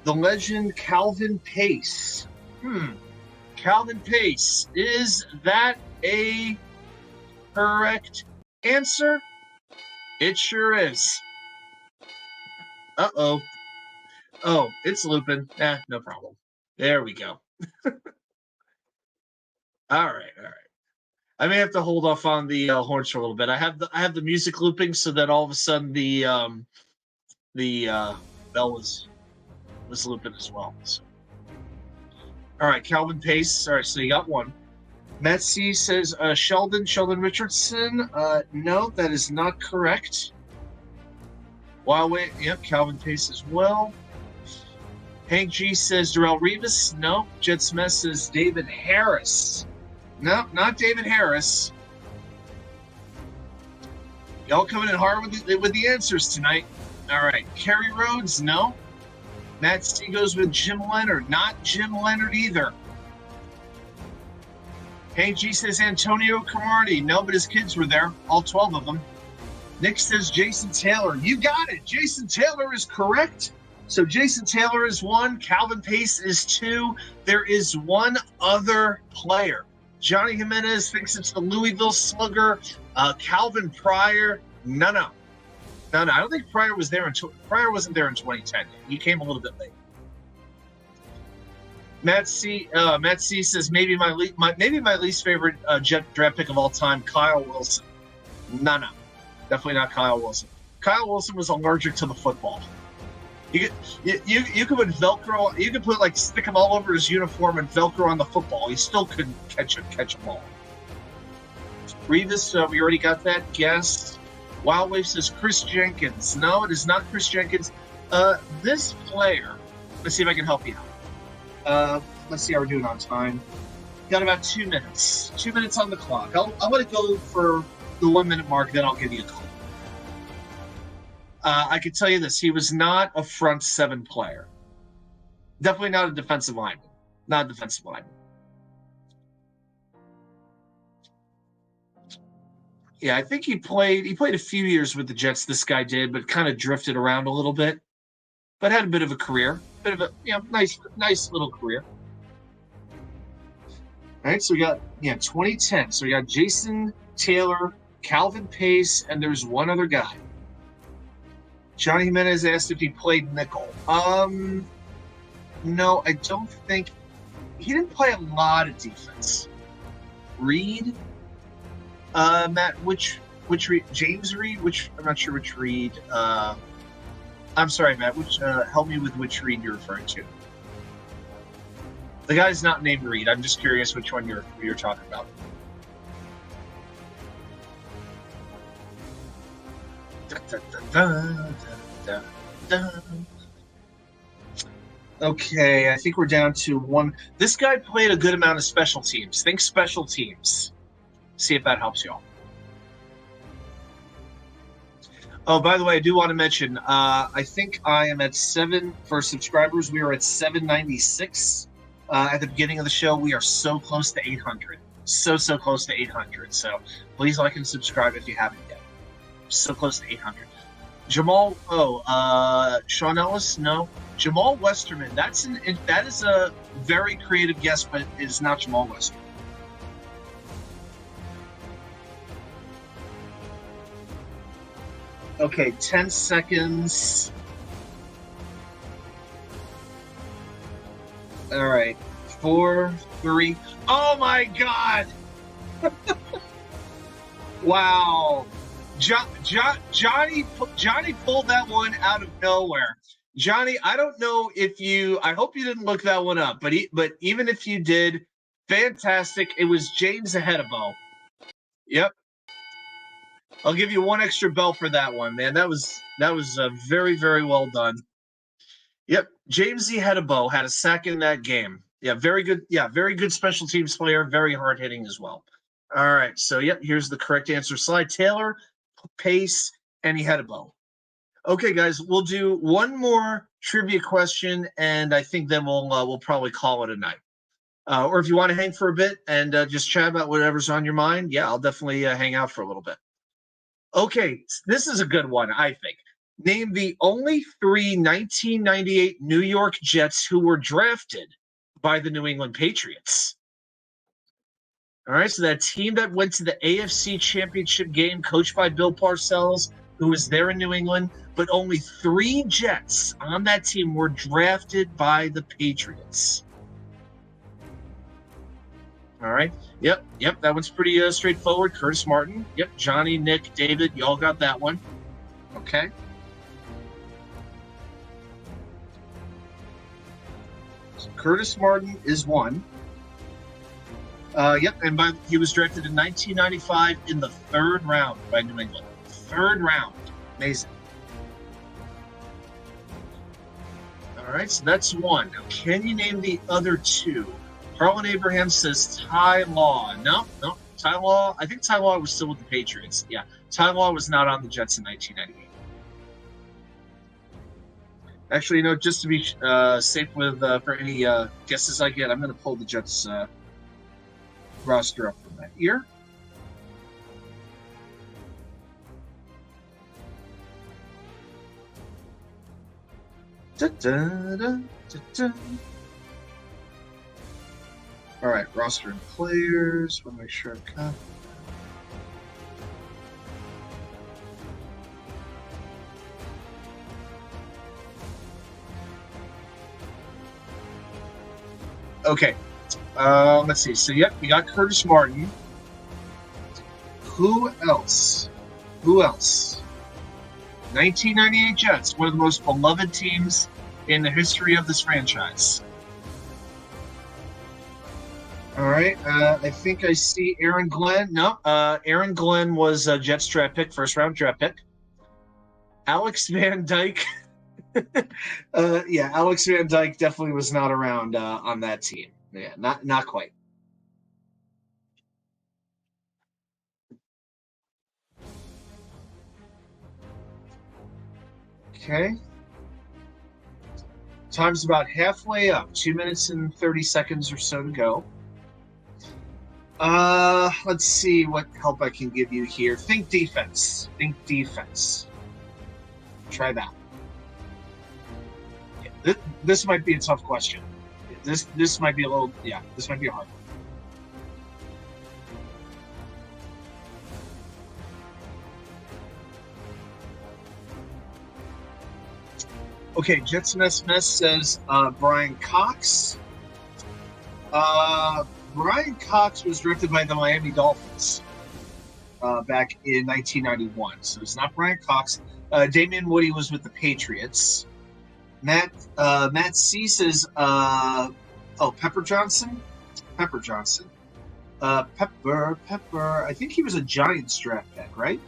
The legend Calvin Pace. Calvin Pace. Is that a correct answer? It sure is. Uh-oh. Oh, it's looping. No problem. There we go. All right. I may have to hold off on the horns for a little bit. I have the music looping so that all of a sudden the bell was looping as well. So. All right, Calvin Pace. All right, so you got one. Matt C says Sheldon Richardson. No, that is not correct. Huawei, yep, Calvin Pace as well. Hank G says Darrelle Revis. No. Jet Smith says David Harris. No, not David Harris. Y'all coming in hard with the answers tonight. All right, Kerry Rhodes. No. Matt C goes with Jim Leonard. Not Jim Leonard either. Hank G says Antonio Cromartie. No, but his kids were there, all 12 of them. Nick says Jason Taylor. You got it. Jason Taylor is correct. So Jason Taylor is 1. Calvin Pace is 2. There is one other player. Johnny Jimenez thinks it's the Louisville Slugger. Calvin Pryor. No. I don't think Pryor was there. Pryor wasn't there in 2010. He came a little bit late. Matt C says maybe my least favorite Jet draft pick of all time, Kyle Wilson. No, definitely not Kyle Wilson. Kyle Wilson was allergic to the football. You could put Velcro. You could stick him all over his uniform and Velcro on the football. He still couldn't catch a ball. Revis, we already got that guess. Wildwave says Chris Jenkins. No, it is not Chris Jenkins. This player. Let's see if I can help you out. Let's see how we're doing on time. Got about 2 minutes. 2 minutes on the clock. I'm going to go for the 1 minute mark, then I'll give you a clue. I can tell you this. He was not a front 7 player. Definitely not a defensive lineman. Not a defensive lineman. Yeah, I think he played a few years with the Jets, this guy did, but kind of drifted around a little bit. But had a bit of a career. Bit of a nice little career. All right, so we got 2010. So we got Jason Taylor, Calvin Pace, and there's one other guy. Johnny Jimenez asked if he played nickel. No, I don't think he didn't play a lot of defense. Reed, Matt, which Reed? James Reed? Which I'm not sure which Reed. I'm sorry, Matt. Which help me with which Reed you're referring to. The guy's not named Reed. I'm just curious which one you're talking about. Okay, I think we're down to one. This guy played a good amount of special teams. Think special teams. See if that helps you all. Oh, by the way, I do want to mention, I think I am at 7 for subscribers. We are at 796 at the beginning of the show. We are so close to 800. So close to 800. So please like and subscribe if you haven't yet. So close to 800. Jamal, Sean Ellis, no. Jamal Westerman, that is a very creative guess, but it is not Jamal Westerman. Okay, 10 seconds. All right, 4, 3. Oh my God! Wow. Johnny pulled that one out of nowhere. Johnny, I don't know if I hope you didn't look that one up, but even if you did, fantastic. It was James Ahedebo. Yep. I'll give you one extra bell for that one, man. That was very, very well done. Yep. James Ahedebo had a sack in that game. Yeah, very good. Yeah, very good special teams player. Very hard hitting as well. All right. So, yep, here's the correct answer slide. Taylor, Pace, and Ahedebo. Okay, guys, we'll do one more trivia question, and I think then we'll probably call it a night. Or if you want to hang for a bit and just chat about whatever's on your mind, yeah, I'll definitely hang out for a little bit. Okay, this is a good one, I think. Name the only 3 1998 New York Jets who were drafted by the New England Patriots. All right, so that team that went to the AFC Championship game, coached by Bill Parcells, who was there in New England, but only 3 Jets on that team were drafted by the Patriots. All right. Yep. That one's pretty straightforward. Curtis Martin. Yep. Johnny, Nick, David. Y'all got that one. Okay. So Curtis Martin is one. Yep. And he was drafted in 1995 in the 3rd round by New England. 3rd round. Amazing. All right. So that's one. Now, can you name the other 2? Harlan Abraham says Ty Law. No. Ty Law. I think Ty Law was still with the Patriots. Yeah. Ty Law was not on the Jets in 1998. Actually, just to be safe with for any guesses I get, I'm going to pull the Jets roster up from that year. All right, roster and players. Want to make sure I've got. Okay, let's see. So, yep, we got Curtis Martin. Who else? 1998 Jets, one of the most beloved teams in the history of this franchise. All right, I think I see Aaron Glenn. No, Aaron Glenn was a Jets draft pick, 1st-round draft pick. Alex Van Dyke. Yeah, Alex Van Dyke definitely was not around on that team. Yeah, not quite. Okay. Time's about halfway up. 2 minutes and 30 seconds or so to go. Let's see what help I can give you here. Think defense. Try that. Yeah, this might be a tough question. This might be a little, this might be a hard one. Okay, Jets Mess Mess says Brian Cox. Brian Cox was drafted by the Miami Dolphins back in 1991, so it's not Brian Cox. Damian Woody was with the Patriots. Matt C says, Pepper Johnson. Pepper Johnson. Pepper. I think he was a Giants draft pick, right?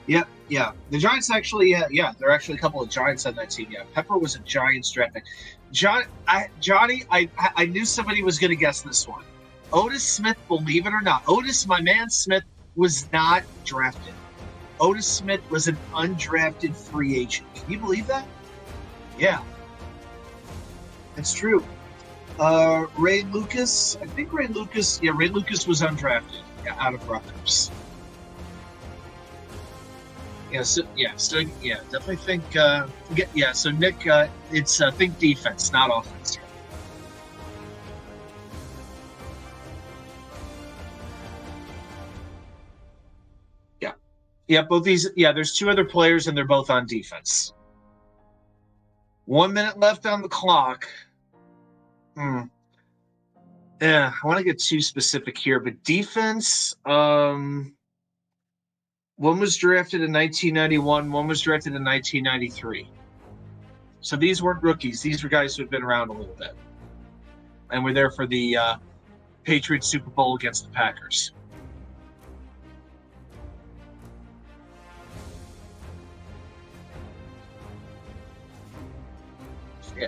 Yep, yeah. The Giants actually, there are actually a couple of Giants on that team. Yeah, Pepper was a Giants draft pick. Johnny, I knew somebody was going to guess this one. Otis Smith, believe it or not, my man Smith, was not drafted. Otis Smith was an undrafted free agent. Can you believe that? Yeah, it's true. Ray Lucas, I think Ray Lucas was undrafted out of Rutgers. Definitely think. So Nick, it's think defense, not offense. Yeah, both these. Yeah, there's two other players, and they're both on defense. 1 minute left on the clock. Yeah, I want to get too specific here, but defense. One was drafted in 1991. One was drafted in 1993. So these weren't rookies. These were guys who had been around a little bit, and were there for the Patriots Super Bowl against the Packers.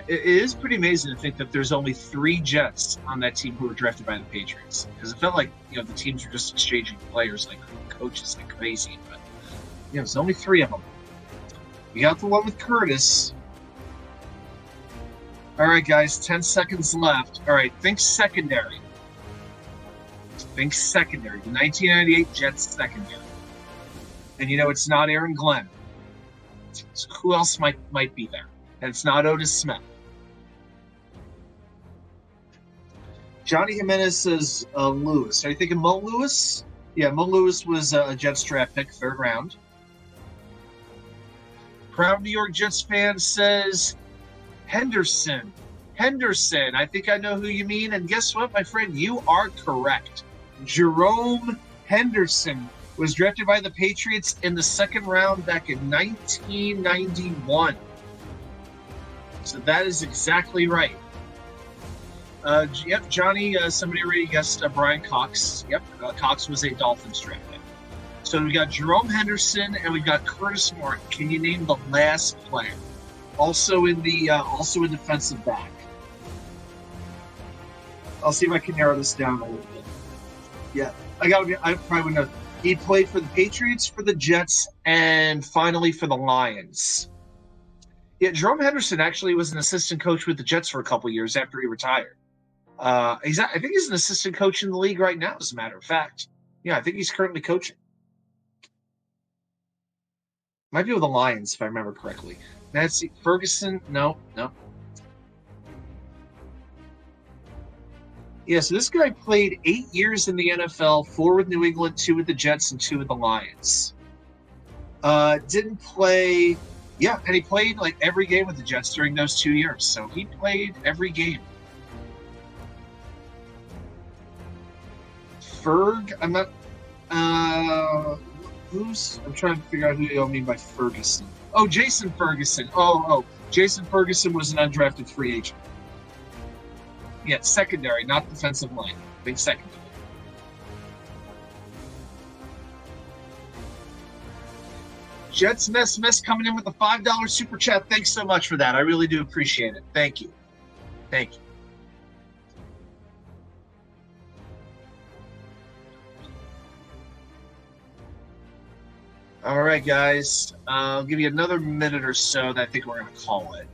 It is pretty amazing to think that there's only 3 Jets on that team who were drafted by the Patriots, because it felt like the teams were just exchanging players like coaches like crazy. But there's only 3 of them. You got the one with Curtis. All right, guys, 10 seconds left. All right, think secondary. Think secondary. The 1998 Jets secondary. And it's not Aaron Glenn. So who else might be there? And it's not Otis Smith. Johnny Jimenez says Lewis. Are you thinking Mo Lewis? Yeah, Mo Lewis was a Jets draft pick, 3rd round. Proud New York Jets fan says Henderson. I think I know who you mean. And guess what, my friend? You are correct. Jerome Henderson was drafted by the Patriots in the 2nd round back in 1991. So that is exactly right. Yep, Johnny, somebody already guessed Brian Cox. Yep, Cox was a Dolphins draft pick. So we got Jerome Henderson and we've got Curtis Martin. Can you name the last player? Also in defensive back. I'll see if I can narrow this down a little bit. Yeah, I probably wouldn't know. He played for the Patriots, for the Jets, and finally for the Lions. Yeah, Jerome Henderson actually was an assistant coach with the Jets for a couple of years after he retired. I think he's an assistant coach in the league right now, as a matter of fact. Yeah, I think he's currently coaching. Might be with the Lions, if I remember correctly. Nancy Ferguson? No. Yeah, so this guy played 8 years in the NFL, 4 with New England, 2 with the Jets, and 2 with the Lions. Didn't play... Yeah, and he played like every game with the Jets during those 2 years. So he played every game. Ferg? I'm not... I'm trying to figure out who you mean by Ferguson. Oh, Jason Ferguson. Jason Ferguson was an undrafted free agent. Yeah, secondary, not defensive line. Big secondary. Jets Mess coming in with a $5 super chat. Thanks so much for that. I really do appreciate it. Thank you. All right, guys. I'll give you another minute or so, and I think we're going to call it.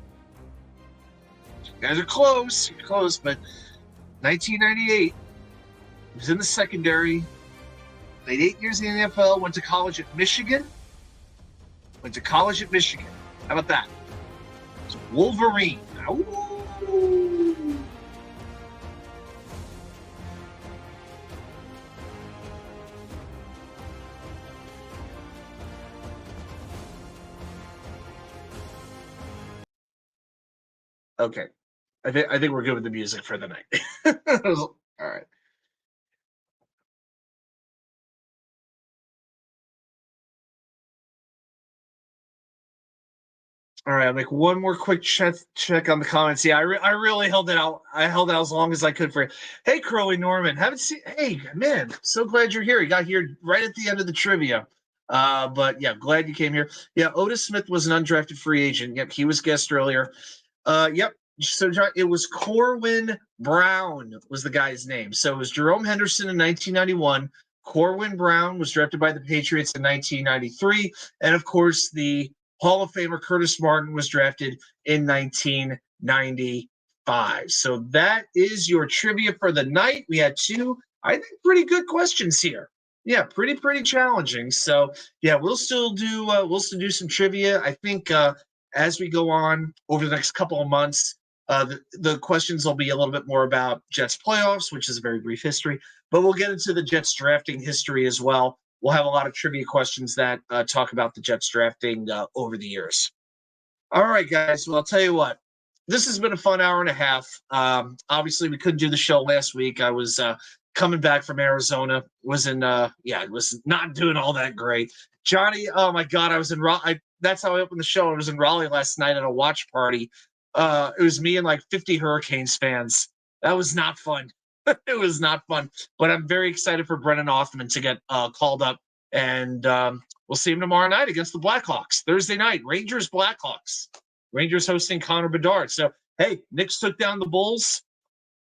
You guys are close. You're close, but 1998, he was in the secondary. Played 8 years in the NFL. Went to college at Michigan. How about that? It's Wolverine. Ooh. Okay. I think we're good with the music for the night. All right. All right, I'll make one more quick check on the comments. Yeah, I really held it out. I held out as long as I could for you. Hey, Crowley Norman, haven't seen. Hey, man, so glad you're here. You got here right at the end of the trivia. But yeah, glad you came here. Yeah, Otis Smith was an undrafted free agent. Yep, he was guest earlier. Yep. So it was Corwin Brown was the guy's name. So it was Jerome Henderson in 1991. Corwin Brown was drafted by the Patriots in 1993, and of course the Hall of Famer Curtis Martin was drafted in 1995. So that is your trivia for the night. We had two, I think, pretty good questions here. Yeah, pretty challenging. So yeah, we'll still do some trivia. I think as we go on over the next couple of months, the questions will be a little bit more about Jets playoffs, which is a very brief history, but we'll get into the Jets drafting history as well. We'll have a lot of trivia questions that talk about the Jets drafting over the years. All right, guys. Well, I'll tell you what. This has been a fun hour and a half. Obviously, we couldn't do the show last week. I was coming back from Arizona. Was not doing all that great. Johnny, oh my God, I was in Raleigh. That's how I opened the show. I was in Raleigh last night at a watch party. It was me and like 50 Hurricanes fans. That was not fun. It was not fun. But I'm very excited for Brennan Othman to get called up, and we'll see him tomorrow night against the Blackhawks. Thursday night, Rangers Blackhawks. Rangers hosting Connor Bedard. So hey, Knicks took down the Bulls.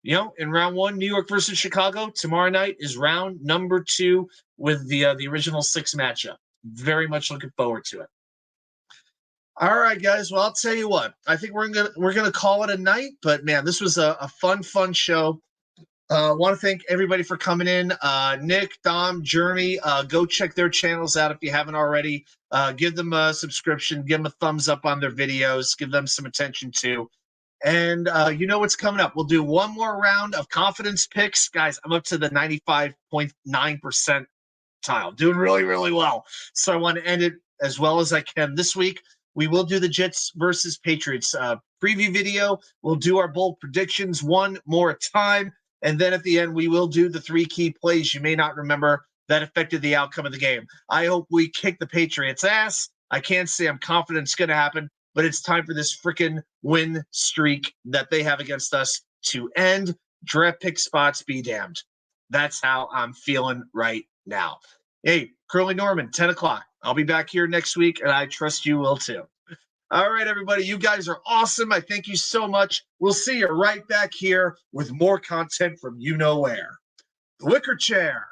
In round one, New York versus Chicago. Tomorrow night is round number 2 with the original 6 matchup. Very much looking forward to it. All right, guys. Well, I'll tell you what. I think we're gonna call it a night. But man, this was a fun show. Want to thank everybody for coming in. Nick, Dom, Jeremy, go check their channels out if you haven't already. Give them a subscription. Give them a thumbs up on their videos. Give them some attention too. And you know what's coming up. We'll do one more round of confidence picks. Guys, I'm up to the 95.9% tile. Doing really well. So I want to end it as well as I can this week. We will do the Jets versus Patriots preview video. We'll do our bold predictions one more time. And then at the end, we will do the 3 key plays you may not remember that affected the outcome of the game. I hope we kick the Patriots' ass. I can't say I'm confident it's going to happen, but it's time for this freaking win streak that they have against us to end. Draft pick spots be damned. That's how I'm feeling right now. Hey, Curly Norman, 10 o'clock. I'll be back here next week, and I trust you will too. All right, everybody. You guys are awesome. I thank you so much. We'll see you right back here with more content from you know where. The Wicker Chair.